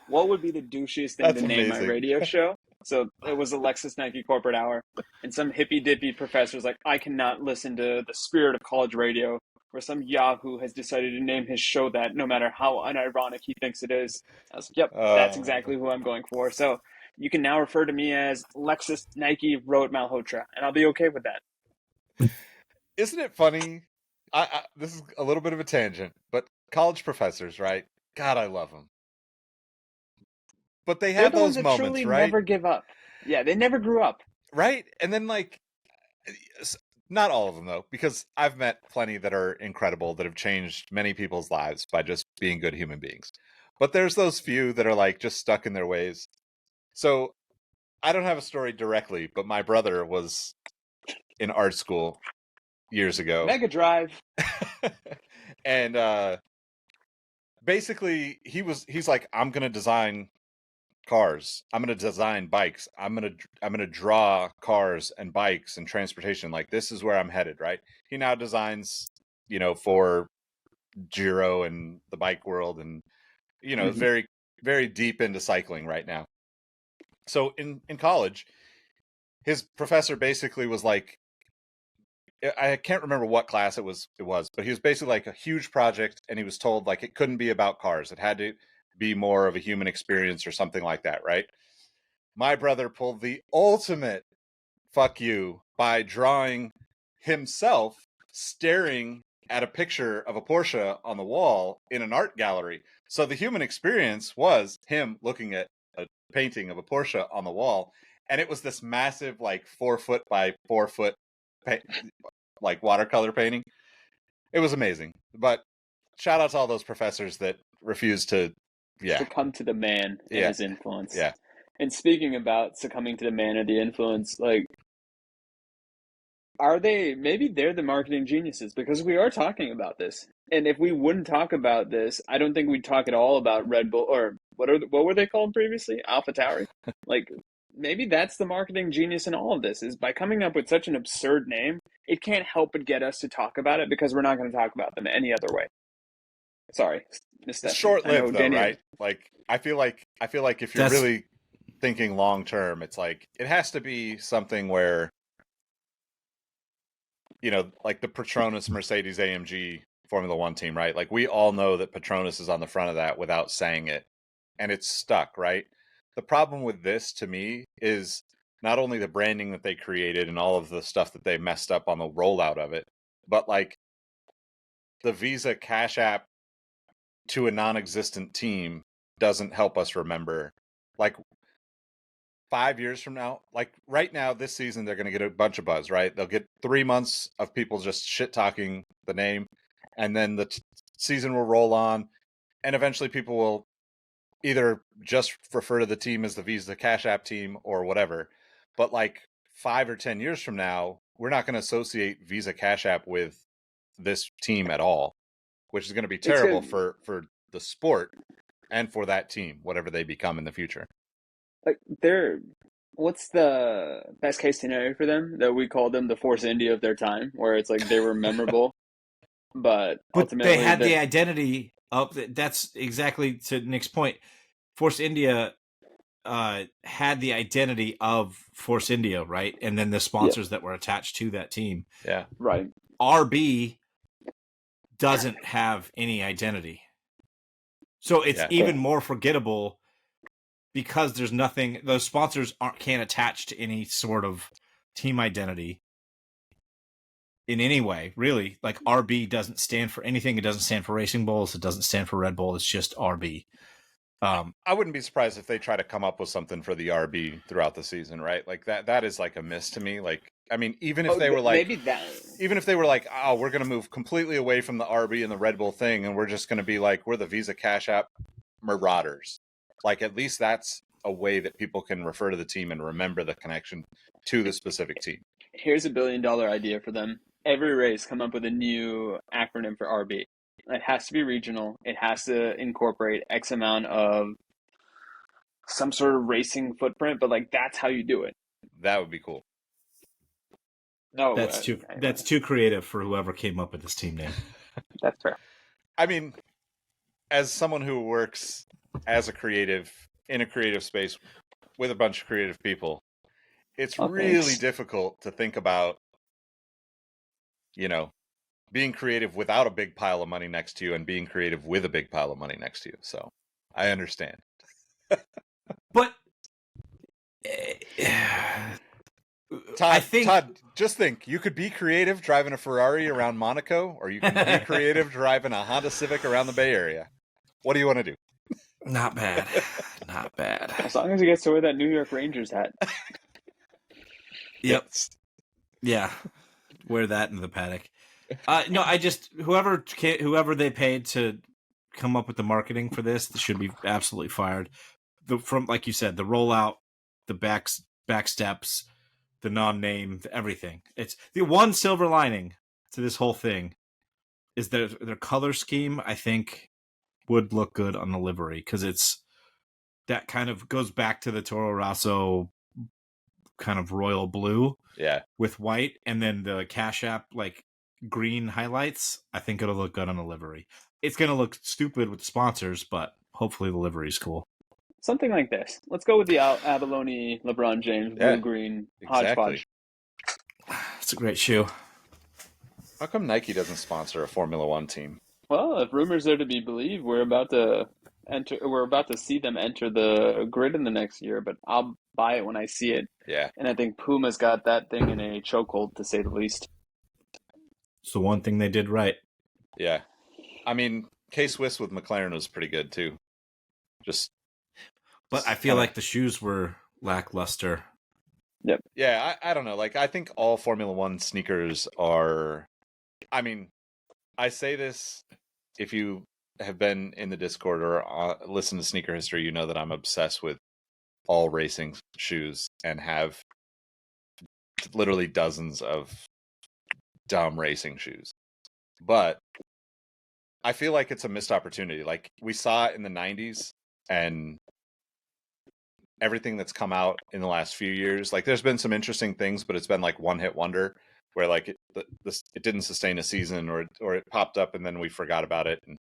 What would be the douchiest thing That's to name amazing. my radio show? So it was a Lexus Nike Corporate Hour. And some hippy-dippy professor was like, I cannot listen to the spirit of college radio, where some Yahoo has decided to name his show that, no matter how unironic he thinks it is. I was like, yep, that's exactly who I'm going for. So you can now refer to me as Lexus Nike Road Malhotra, and I'll be okay with that. Isn't it funny? This is a little bit of a tangent, but college professors, right? God, I love them. But they have They're the ones those that moments, truly right? never give up. Yeah, they never grew up. Right? And then, like, not all of them, though, because I've met plenty that are incredible, that have changed many people's lives by just being good human beings. But there's those few that are, like, just stuck in their ways. So I don't have a story directly, but my brother was in art school years ago. Mega Drive. And basically he's like, I'm gonna design cars, I'm gonna design bikes, I'm gonna draw cars and bikes and transportation. Like, this is where I'm headed, right? He now designs, for Giro and the bike world, and very, very deep into cycling right now. So in college, his professor basically was like, I can't remember what class it was, but he was basically like a huge project, and he was told, like, it couldn't be about cars. It had to be more of a human experience or something like that, right? My brother pulled the ultimate fuck you by drawing himself staring at a picture of a Porsche on the wall in an art gallery. So the human experience was him looking at a painting of a Porsche on the wall, and it was this massive, like, 4 foot by 4 foot like watercolor painting. It was amazing. But shout out to all those professors that refused to succumb to the man and his influence. Yeah. And speaking about succumbing to the man or the influence, like, maybe they're the marketing geniuses, because we are talking about this. And if we wouldn't talk about this, I don't think we'd talk at all about Red Bull, or what were they called previously? AlphaTauri? Like, maybe that's the marketing genius in all of this, is by coming up with such an absurd name, it can't help but get us to talk about it, because we're not going to talk about them any other way. Sorry. It's short-lived, though, right? Like, I feel like if you're really thinking long-term, it's like, it has to be something where, like the Petronas Mercedes AMG Formula One team, right? Like, we all know that Petronas is on the front of that without saying it, and it's stuck, right? The problem with this, to me, is not only the branding that they created and all of the stuff that they messed up on the rollout of it, but, like, the Visa Cash App to a non-existent team doesn't help us remember. Like, 5 years from now, like right now, this season, they're going to get a bunch of buzz, right? They'll get 3 months of people just shit-talking the name, and then the season will roll on, and eventually people will either just refer to the team as the Visa Cash App team or whatever. But like 5 or 10 years from now, we're not going to associate Visa Cash App with this team at all, which is going to be terrible for the sport and for that team, whatever they become in the future. Like, what's the best case scenario for them? That we call them the Force India of their time, where it's like they were memorable. but But ultimately they had the identity of that's exactly to Nick's point. Force India had the identity of Force India, right? And then the sponsors that were attached to that team. Yeah. right. RB doesn't have any identity. So it's Yeah. even more forgettable because there's nothing, those sponsors can't attach to any sort of team identity in any way, really. Like RB doesn't stand for anything. It doesn't stand for Racing Bulls. It doesn't stand for Red Bull. It's just RB. I wouldn't be surprised if they try to come up with something for the RB throughout the season, right? Like that is like a miss to me. Like, I mean, even if they were like, maybe that, even if they were like, oh, we're going to move completely away from the RB and the Red Bull thing, and we're just going to be like, we're the Visa Cash App Marauders. Like, at least that's a way that people can refer to the team and remember the connection to the specific team. here's $1 billion idea for them. Every race, come up with a new acronym for RB. It has to be regional. It has to incorporate X amount of some sort of racing footprint, but like that's how you do it. That would be cool. No, That's too creative for whoever came up with this team name. That's fair. I mean, as someone who works as a creative in a creative space with a bunch of creative people, it's really difficult to think about, you know, being creative without a big pile of money next to you and being creative with a big pile of money next to you. So I understand. But Todd, just think, you could be creative driving a Ferrari around Monaco, or you can be creative driving a Honda Civic around the Bay Area. What do you want to do? Not bad. Not bad. As long as he gets to wear that New York Rangers hat. Yep. Yeah. Wear that in the paddock. No, I just whoever they paid to come up with the marketing for this should be absolutely fired. From like you said, the rollout, the back steps, the non-name, everything. It's the one silver lining to this whole thing is their color scheme. I think would look good on the livery because it's that kind of goes back to the Toro Rosso kind of royal blue, with white, and then the Cash App like green highlights. I think it'll look good on the livery. It's gonna look stupid with the sponsors, but hopefully the livery's cool. Something like this. Let's go with the Abalone LeBron James blue-green hodgepodge. It's a great shoe. How come Nike doesn't sponsor a Formula One team? Well, if rumors are to be believed, we're about to see them enter the grid in the next year, but I'll buy it when I see it. Yeah. And I think Puma's got that thing in a chokehold, to say the least. It's the one thing they did right. Yeah. I mean, K-Swiss with McLaren was pretty good too. But I feel like the shoes were lackluster. Yep. Yeah, I don't know. Like, I think all Formula One sneakers are... I mean, I say this, if you have been in the Discord or listen to Sneaker History, you know that I'm obsessed with all racing shoes and have literally dozens of dumb racing shoes. But I feel like it's a missed opportunity. Like, we saw it in the 90s and everything that's come out in the last few years. Like, there's been some interesting things, but it's been like one hit wonder where like it didn't sustain a season, or it popped up and then we forgot about it and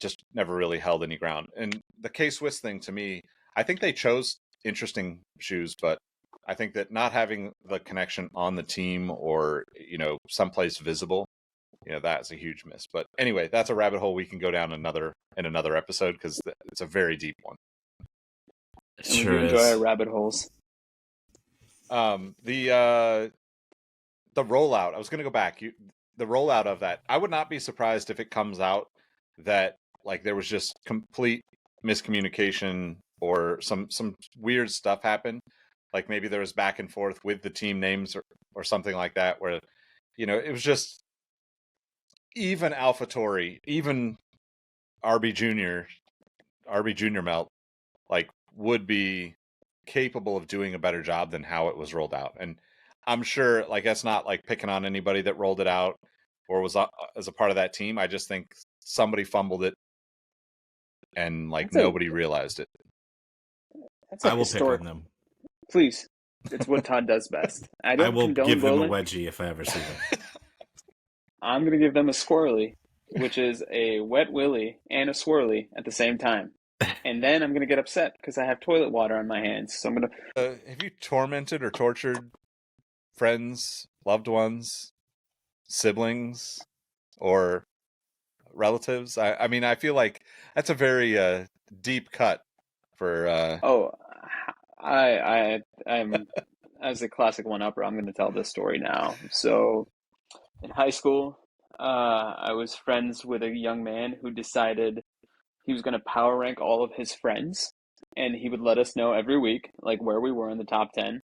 just never really held any ground. And the K-Swiss thing, to me, I think they chose interesting shoes, but I think that not having the connection on the team or, you know, someplace visible, you know, that's a huge miss. But anyway, that's a rabbit hole we can go down in another episode because it's a very deep one. And sure we enjoy our rabbit holes. The rollout, I was going to go back. The rollout of that, I would not be surprised if it comes out that like there was just complete miscommunication or some weird stuff happened. Like maybe there was back and forth with the team names or something like that, where, you know, it was just even AlphaTauri, even RB Junior Melt, like would be capable of doing a better job than how it was rolled out. And I'm sure, like, that's not like picking on anybody that rolled it out or was as a part of that team. I just think somebody fumbled it and like nobody realized it. I will pick on them. Please. It's what Todd does best. I will give them a wedgie if I ever see them. I'm going to give them a squirrely. which is a wet willy and a swirly at the same time. And then I'm going to get upset because I have toilet water on my hands. So I'm going to. Have you tormented or tortured friends, loved ones, siblings, or relatives? I mean, I feel like that's a very deep cut for. Oh, I'm as a classic one-upper. I'm going to tell this story now. So in high school, I was friends with a young man who decided he was going to power rank all of his friends, and he would let us know every week, like where we were in the top 10.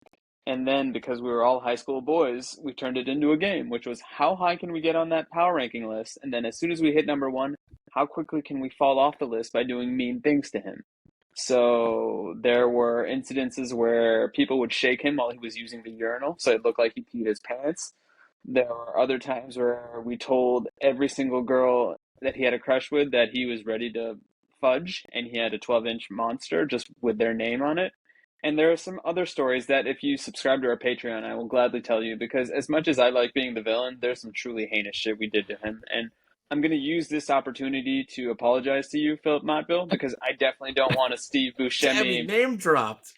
And then because we were all high school boys, we turned it into a game, which was how high can we get on that power ranking list? And then as soon as we hit number one, how quickly can we fall off the list by doing mean things to him? So there were incidences where people would shake him while he was using the urinal, so it looked like he peed his pants. There were other times where we told every single girl that he had a crush with that he was ready to fudge, and he had a 12-inch monster just with their name on it. And there are some other stories that if you subscribe to our Patreon, I will gladly tell you, because as much as I like being the villain, there's some truly heinous shit we did to him. And I'm going to use this opportunity to apologize to you, Philip Motville, because I definitely don't want a Steve Damn, he Buscemi. name dropped.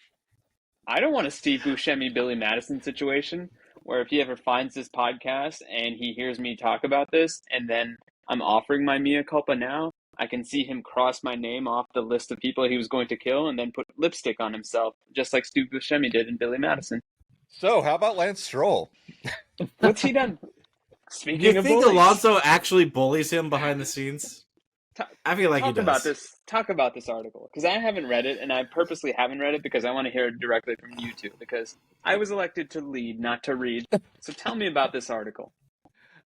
I don't want a Steve Buscemi, Billy Madison situation where if he ever finds this podcast and he hears me talk about this and then I'm offering my mea culpa now, I can see him cross my name off the list of people he was going to kill and then put lipstick on himself, just like Steve Buscemi did in Billy Madison. So, how about Lance Stroll? What's he done? Speaking You of think bullies, Alonso actually bullies him behind the scenes? I feel like he does. Talk about this article, because I haven't read it, and I purposely haven't read it because I want to hear it directly from you two, because I was elected to lead, not to read. So tell me about this article.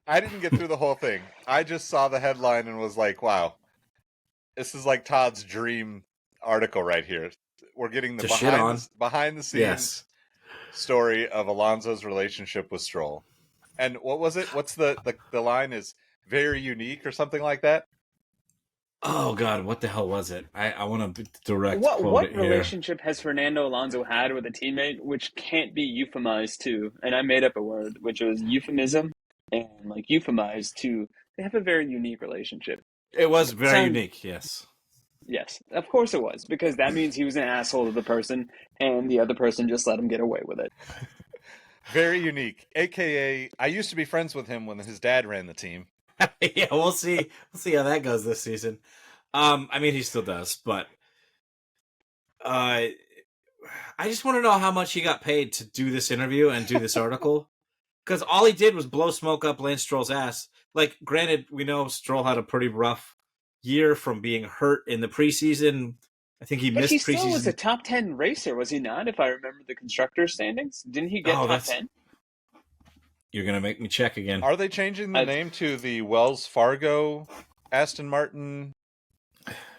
I didn't get through the whole thing. I just saw the headline and was like, wow, this is like Todd's dream article right here. We're getting the behind the scenes story of Alonso's relationship with Stroll. And what was it? What's the line is very unique or something like that? Oh God, what the hell was it? I want to direct What quote it here. relationship has Fernando Alonso had with a teammate which can't be euphemized to? And I made up a word, which was euphemism and like euphemized to. They have a very unique relationship. It was very unique, yes. Yes, of course it was, because that means he was an asshole to the person, and the other person just let him get away with it. Very unique. AKA, I used to be friends with him when his dad ran the team. Yeah, we'll see. We'll see how that goes this season. I mean, he still does, but I just want to know how much he got paid to do this interview and do this article, because all he did was blow smoke up Lance Stroll's ass. Like, granted, we know Stroll had a pretty rough year from being hurt in the preseason. I think he missed preseason. But he still was a top 10 racer, was he not? If I remember the constructor standings, didn't he get top 10? You're going to make me check again. Are they changing the name to the Wells Fargo Aston Martin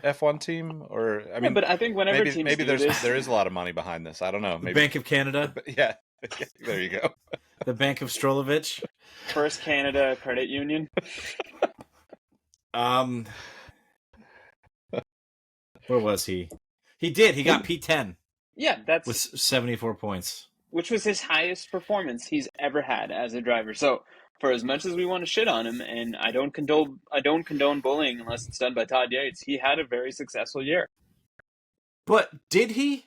F1 team? Or I mean, but I think whenever maybe there is a lot of money behind this. I don't know. Maybe Bank of Canada. Yeah, there you go. The Bank of Strolovich. First Canada Credit Union. Where was he? He got P10. Yeah, with 74 points. Which was his highest performance he's ever had as a driver. So, for as much as we want to shit on him, and I don't condone bullying unless it's done by Todd Yates, he had a very successful year. But did he?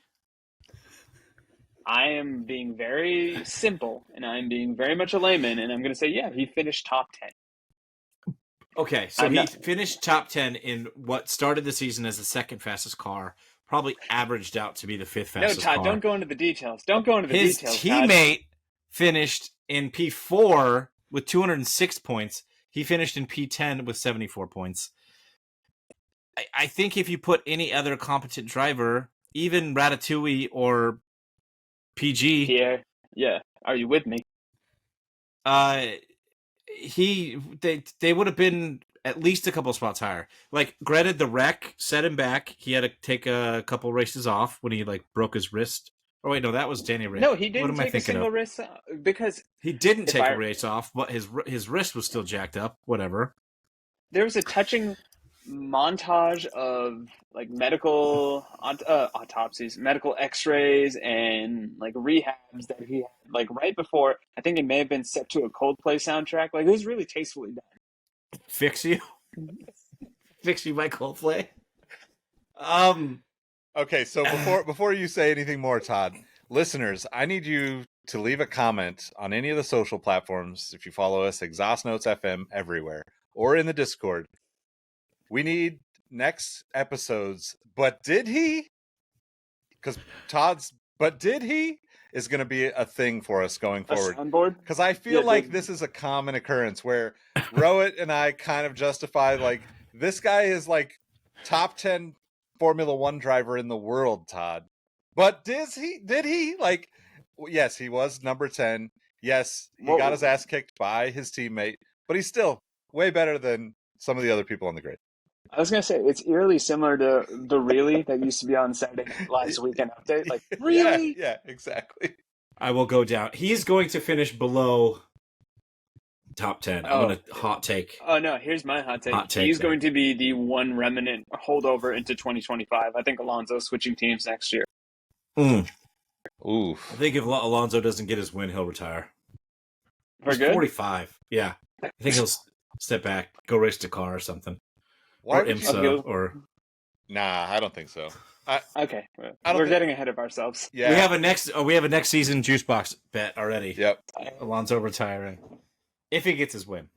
I am being very simple, and I'm being very much a layman, and I'm going to say, yeah, he finished top 10. Okay, so he finished top 10 in what started the season as the second fastest car, probably averaged out to be the fifth fastest car. No, Todd, don't go into the details. His teammate finished in P4 with 206 points. He finished in P10 with 74 points. I think if you put any other competent driver, even Ratatouille or PG... Pierre, yeah, are you with me? They would have been at least a couple spots higher. Like, granted, the wreck set him back. He had to take a couple races off when he broke his wrist. Oh wait, no, that was Danny Rick. No, he didn't take a single race because he didn't take a race off, but his wrist was still jacked up. Whatever. There was a touching montage of medical autopsies, medical X-rays, and rehabs that he had right before. I think it may have been set to a Coldplay soundtrack. It was really tastefully done. Fix you? Fix you by Coldplay. Okay, so before you say anything more, Todd, listeners, I need you to leave a comment on any of the social platforms. If you follow us, Exhaust Notes FM everywhere, or in the Discord. We need next episodes. But did he? Because Todd's "but did he" is going to be a thing for us going forward. A soundboard? Because I feel like this is a common occurrence where Rowett and I kind of justify, like, this guy is like top 10 Formula One driver in the world, Todd. But did he? Like, yes, he was number 10. Yes, he got his ass kicked by his teammate, but he's still way better than some of the other people on the grid. I was going to say, it's eerily similar to the Really that used to be on Saturday Night Live's Weekend Update. Like, really? Yeah, exactly. I will go down. He's going to finish below top 10. I'm going to hot take. Oh, no, here's my hot take. He's going to be the one remnant holdover into 2025. I think Alonso's switching teams next year. Oof. I think if Alonso doesn't get his win, he'll retire. For He's good? 45. Yeah. I think he'll step back, go race Dakar or something. Why or IMSA or... Nah, I don't think so. Okay, we're getting ahead of ourselves. Yeah, we have a next season juice box bet already. Yep, Alonso retiring if he gets his win.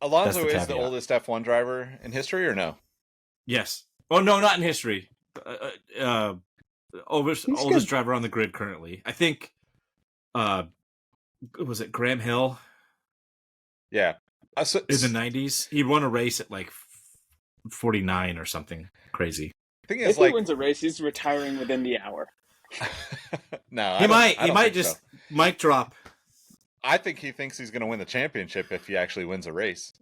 Alonso is the oldest F1 driver in history, or no? Yes. Oh no, not in history. Oldest driver on the grid currently. I think. Was it Graham Hill? Yeah, in the 90s, he won a race at like 49 or something crazy. If he wins a race, he's retiring within the hour. No, he might just mic drop. I think he thinks he's going to win the championship if he actually wins a race.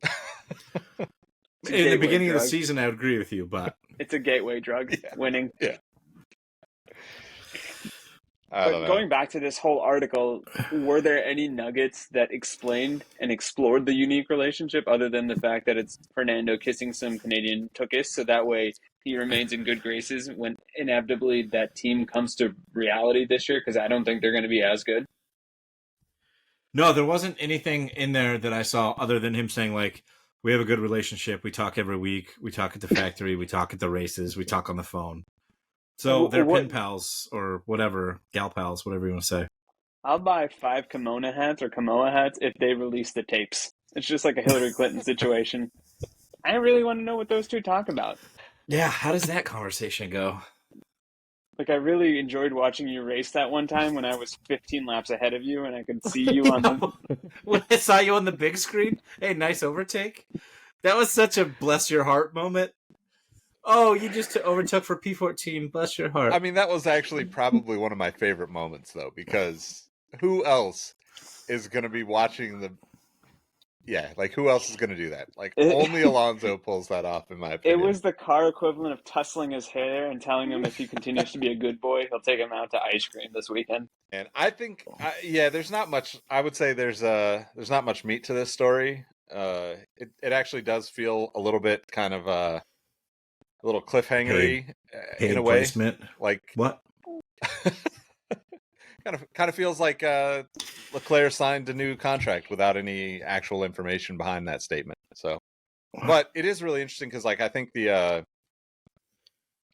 In the beginning of the season, I would agree with you, but it's a gateway drug. Winning. Yeah. But going back to this whole article, were there any nuggets that explained and explored the unique relationship other than the fact that it's Fernando kissing some Canadian tookies, so that way he remains in good graces when inevitably that team comes to reality this year? Because I don't think they're going to be as good. No, there wasn't anything in there that I saw other than him saying, like, we have a good relationship. We talk every week. We talk at the factory. We talk at the races. We talk on the phone. So they're pen pals or whatever, gal pals, whatever you want to say. I'll buy 5 Kimona hats or Kamoa hats if they release the tapes. It's just like a Hillary Clinton situation. I really want to know what those two talk about. Yeah, how does that conversation go? Like, I really enjoyed watching you race that one time when I was 15 laps ahead of you and I could see you on the... When I saw you on the big screen, hey, nice overtake. That was such a bless your heart moment. Oh, you just overtook for P14. Bless your heart. I mean, that was actually probably one of my favorite moments, though, because who else is going to be watching the... Yeah, like, who else is going to do that? Like, only Alonso pulls that off, in my opinion. It was the car equivalent of tussling his hair and telling him if he continues to be a good boy, he'll take him out to ice cream this weekend. And I think, there's not much... I would say there's not much meat to this story. It actually does feel a little bit kind of... a little cliffhangery in a way. Placement. Like what? kind of feels like Leclerc signed a new contract without any actual information behind that statement. So, but it is really interesting because, like, I think the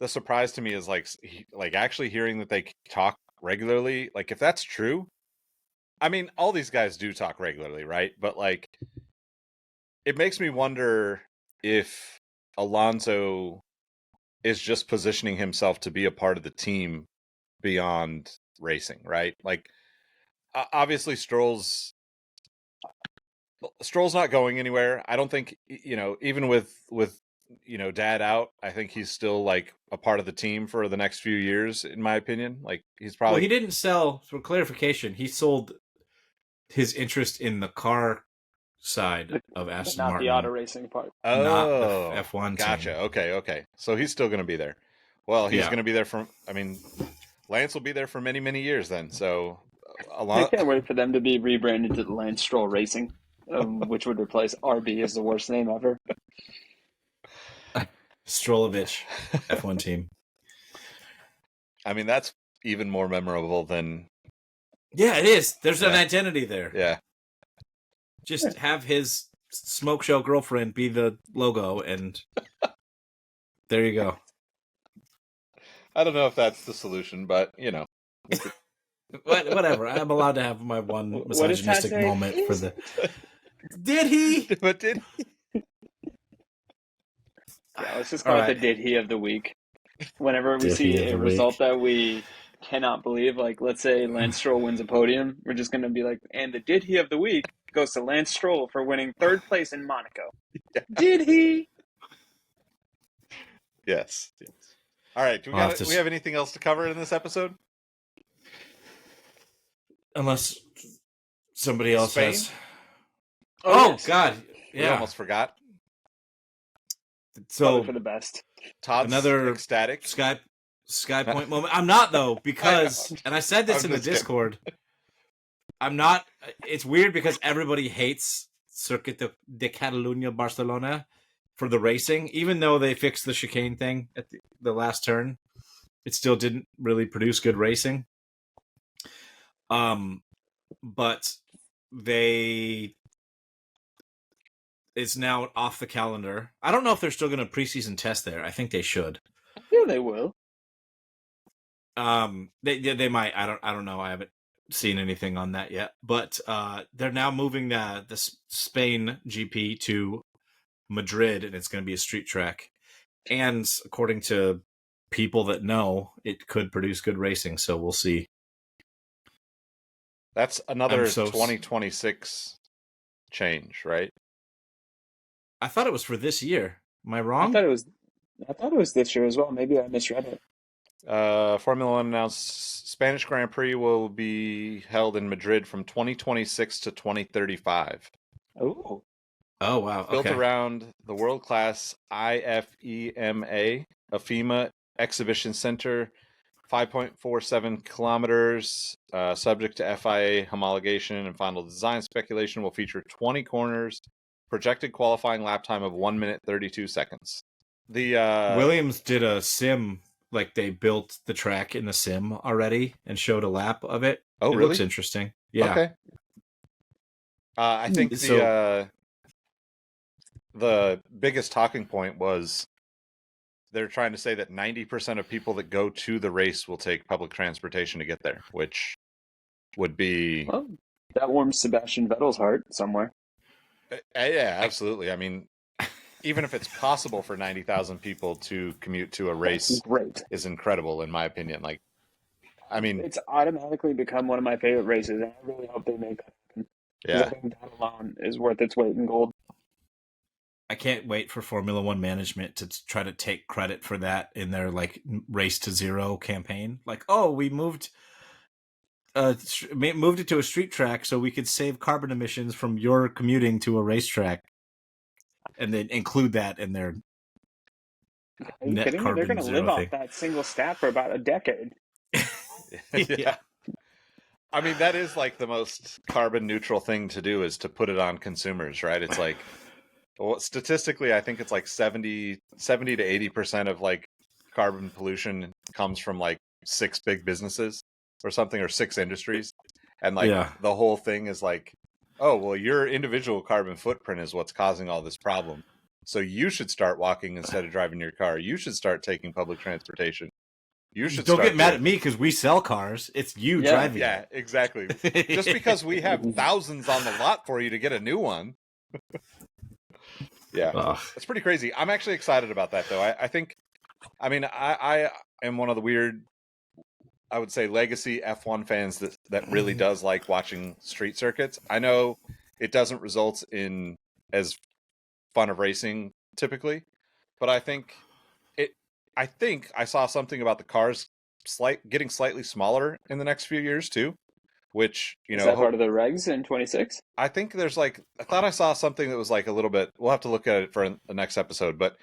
surprise to me is like actually hearing that they talk regularly. Like, if that's true, I mean, all these guys do talk regularly, right? But like, it makes me wonder if Alonso is just positioning himself to be a part of the team beyond racing, right? Like, obviously Stroll's not going anywhere. I don't think, even with dad out, I think he's still like a part of the team for the next few years, in my opinion. Like, he's probably... Well, he didn't sell, for clarification, he sold his interest in the car side of Aston Martin. Not the auto racing part. Oh, not the F1 gotcha. team. Okay. So he's still going to be there. Well, he's going to be there Lance will be there for many, many years then. So I can't wait for them to be rebranded to the Lance Stroll Racing, which would replace RB as the worst name ever. Strollovich, F1 team. I mean, that's even more memorable than... Yeah, it is. There's an identity there. Yeah. Just have his Smoke Show Girlfriend be the logo, and there you go. I don't know if that's the solution, but Whatever. I'm allowed to have my one What does Tad misogynistic say? moment for the. Did he? But did Yeah, let's just All call it the right. did he of the week. Whenever we Did he see of a the result week. that we cannot believe, like let's say Lance Stroll wins a podium, we're just going to be like, and the did he of the week goes to Lance Stroll for winning third place in Monaco. Yeah. Did he? Yes. All right. Do we have anything else to cover in this episode? Unless somebody else Spain? has. Oh, yes. God. We Yeah. almost forgot. So Probably for the best. Todd's another ecstatic. Sky Point moment. I'm not, though, because, and I said this I'm in the just kidding. Discord, I'm not, it's weird because everybody hates Circuit de Catalunya Barcelona for the racing, even though they fixed the chicane thing at the last turn. It still didn't really produce good racing. But it's now off the calendar. I don't know if they're still going to preseason test there. I think they should. Yeah, they will. They might. I don't know. I haven't seen anything on that yet. But they're now moving the Spain GP to Madrid, and it's going to be a street track. And according to people that know, it could produce good racing. So we'll see. That's another 2026 change, right? I thought it was for this year. Am I wrong? I thought it was this year as well. Maybe I misread it. Formula One announced Spanish Grand Prix will be held in Madrid from 2026 to 2035. Oh. Oh, wow. Built Okay. around the world-class IFEMA Exhibition Center, 5.47 kilometers, subject to FIA homologation and final design speculation, will feature 20 corners, projected qualifying lap time of 1 minute 32 seconds. The Williams did a sim, like they built the track in the sim already and showed a lap of it. Oh, it really? looks interesting. Yeah. Okay. I think the biggest talking point was they're trying to say that 90% of people that go to the race will take public transportation to get there, which would be... Well, that warms Sebastian Vettel's heart somewhere. Yeah, absolutely. I mean, even if it's possible for 90,000 people to commute to a race, great, is incredible in my opinion. Like, I mean, it's automatically become one of my favorite races, and I really hope they make that happen. Yeah, I think that alone is worth its weight in gold. I can't wait for Formula One management to try to take credit for that in their like Race to Zero campaign. Like, oh, we moved it to a street track so we could save carbon emissions from your commuting to a racetrack, and then include that in their Are you net kidding me? carbon They're going to zero live thing. off that single stat for about a decade. yeah. I mean, that is like the most carbon neutral thing to do, is to put it on consumers, right? It's like, well, statistically, I think it's like 70 to 80% of like carbon pollution comes from like 6 big businesses or something, or 6 industries. And like the whole thing is like, oh, well, your individual carbon footprint is what's causing all this problem. So you should start walking instead of driving your car. You should start taking public transportation. You should Don't get mad at me because we sell cars. It's you driving. Yeah, exactly. Just because we have thousands on the lot for you to get a new one. Yeah, it's pretty crazy. I'm actually excited about that, though. I think, I mean, I am one of the weird, I would say, legacy F1 fans that really does like watching street circuits. I know it doesn't result in as fun of racing typically, but I think I saw something about the cars getting slightly smaller in the next few years too, which, you know, is that part of the regs in 26? I think there's like, I thought I saw something that was like a little bit, we'll have to look at it for the next episode, but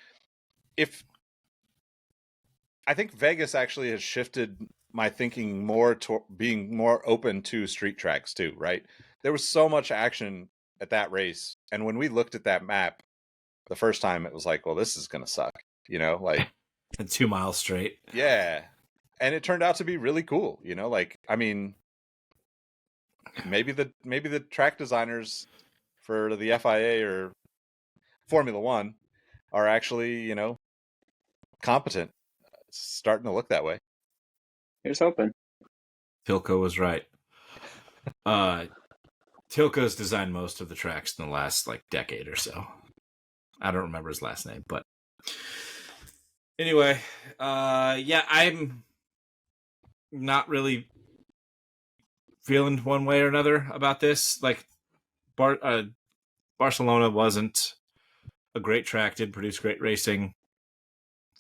I think Vegas actually has shifted my thinking more to being more open to street tracks too, right? There was so much action at that race, and when we looked at that map the first time, it was like, well, this is going to suck, you know, like 2 miles straight. Yeah. And it turned out to be really cool, you know, like, I mean, maybe the track designers for the FIA or Formula One are actually, competent. It's starting to look that way. Here's hoping. Tilko was right. Tilko's designed most of the tracks in the last decade or so. I don't remember his last name, but anyway, I'm not really feeling one way or another about this. Barcelona wasn't a great track, did produce great racing.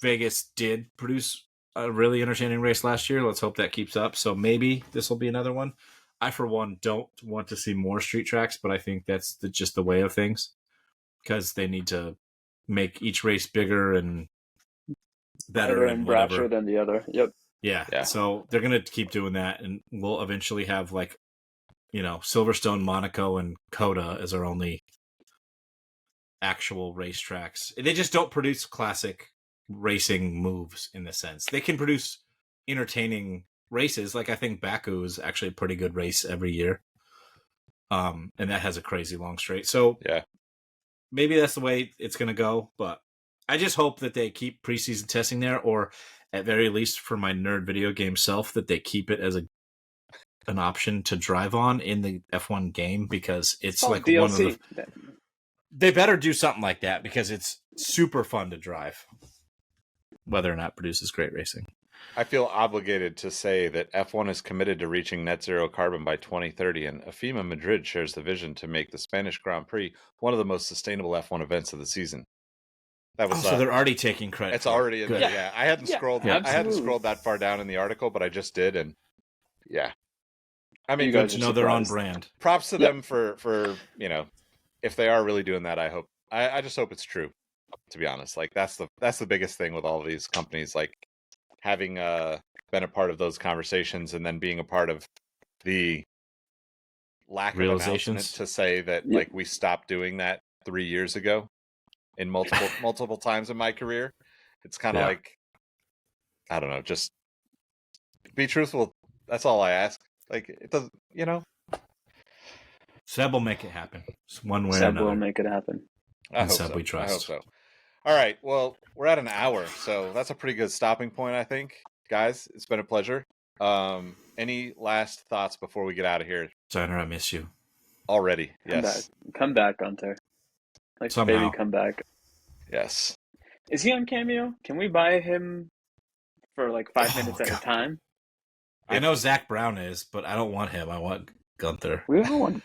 Vegas did produce a really entertaining race last year. Let's hope that keeps up. So maybe this will be another one. I, for one, don't want to see more street tracks, but I think that's just the way of things because they need to make each race bigger and better and brasher than the other. Yep. Yeah. So they're going to keep doing that, and we'll eventually have Silverstone, Monaco, and Coda as our only actual racetracks. They just don't produce classic racing moves in the sense. They can produce entertaining races. I think Baku is actually a pretty good race every year. And that has a crazy long straight. So yeah, maybe that's the way it's going to go, but I just hope that they keep preseason testing there, or at very least for my nerd video game self, that they keep it as an option to drive on in the F1 game, because it's like DLC. one of the... They better do something like that because it's super fun to drive, whether or not it produces great racing. I feel obligated to say that F1 is committed to reaching net zero carbon by 2030, and AFIMA Madrid shares the vision to make the Spanish Grand Prix one of the most sustainable F1 events of the season. That was so they're already taking credit. It's already in there. Yeah, I hadn't scrolled. Yeah, I hadn't scrolled that far down in the article, but I just did, and yeah. I mean, You Good guys to are know they're on surprised. brand. props to them for if they are really doing that. I just hope it's true. To be honest, that's the biggest thing with all of these companies, having been a part of those conversations and then being a part of the lack of announcement to say that we stopped doing that 3 years ago in multiple times in my career. It's kind of I don't know, just be truthful. That's all I ask. It doesn't, Seb will make it happen. It's one way or Seb another. will make it happen. I hope Seb so. we trust. I hope so. All right. Well, we're at an hour, so that's a pretty good stopping point, I think. Guys, it's been a pleasure. Any last thoughts before we get out of here? Signer, I miss you. Already, yes. Come back, Gunter. Somehow. Baby, come back. Yes. Is he on Cameo? Can we buy him for 5 minutes at a time? I know Zach Brown is, but I don't want him. I want Gunther. We all want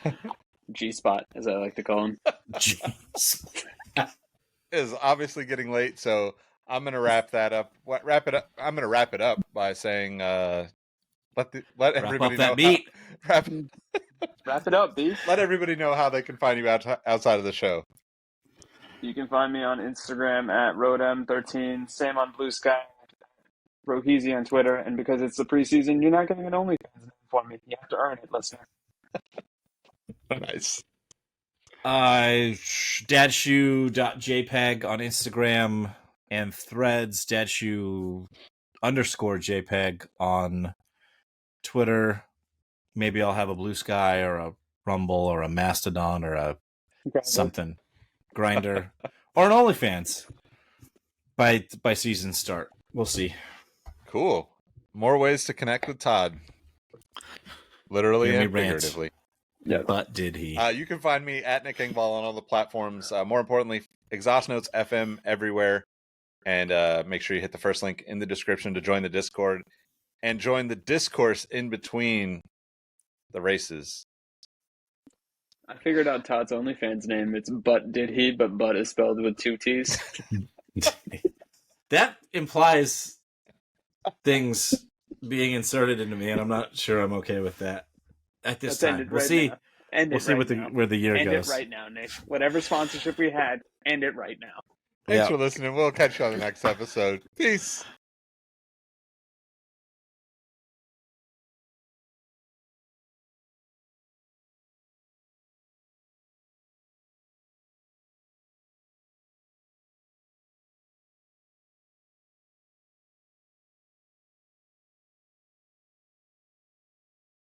G-Spot, as I like to call him. Jeez. It is obviously getting late, so I'm gonna wrap that up. I'm gonna wrap it up by saying, let everybody know. Wrap it up, B. Let everybody know how they can find you outside of the show. You can find me on Instagram at Rodem13. Same on Blue Sky. Roheezy on Twitter. And because it's the preseason, you're not getting an OnlyFans name for me. You have to earn it, listener. Nice. Dadshoe.jpg on Instagram and Threads, dadshoe_jpg on Twitter. Maybe I'll have a Blue Sky or a Rumble or a Mastodon or a something. Grinder. Or an OnlyFans by season start. We'll see. Cool. More ways to connect with Todd. Literally and figuratively. Yeah. But did he? You can find me at Nick Engvall on all the platforms. More importantly, Exhaust Notes FM everywhere. And make sure you hit the first link in the description to join the Discord and join the discourse in between the races. I figured out Todd's OnlyFans name. It's But Did He, but But is spelled with 2 T's. That implies things being inserted into me, and I'm not sure I'm okay with that at this time. We'll see. We'll see where the year goes. End it right now, Nick. Whatever sponsorship we had, end it right now. Thanks for listening. We'll catch you on the next episode. Peace.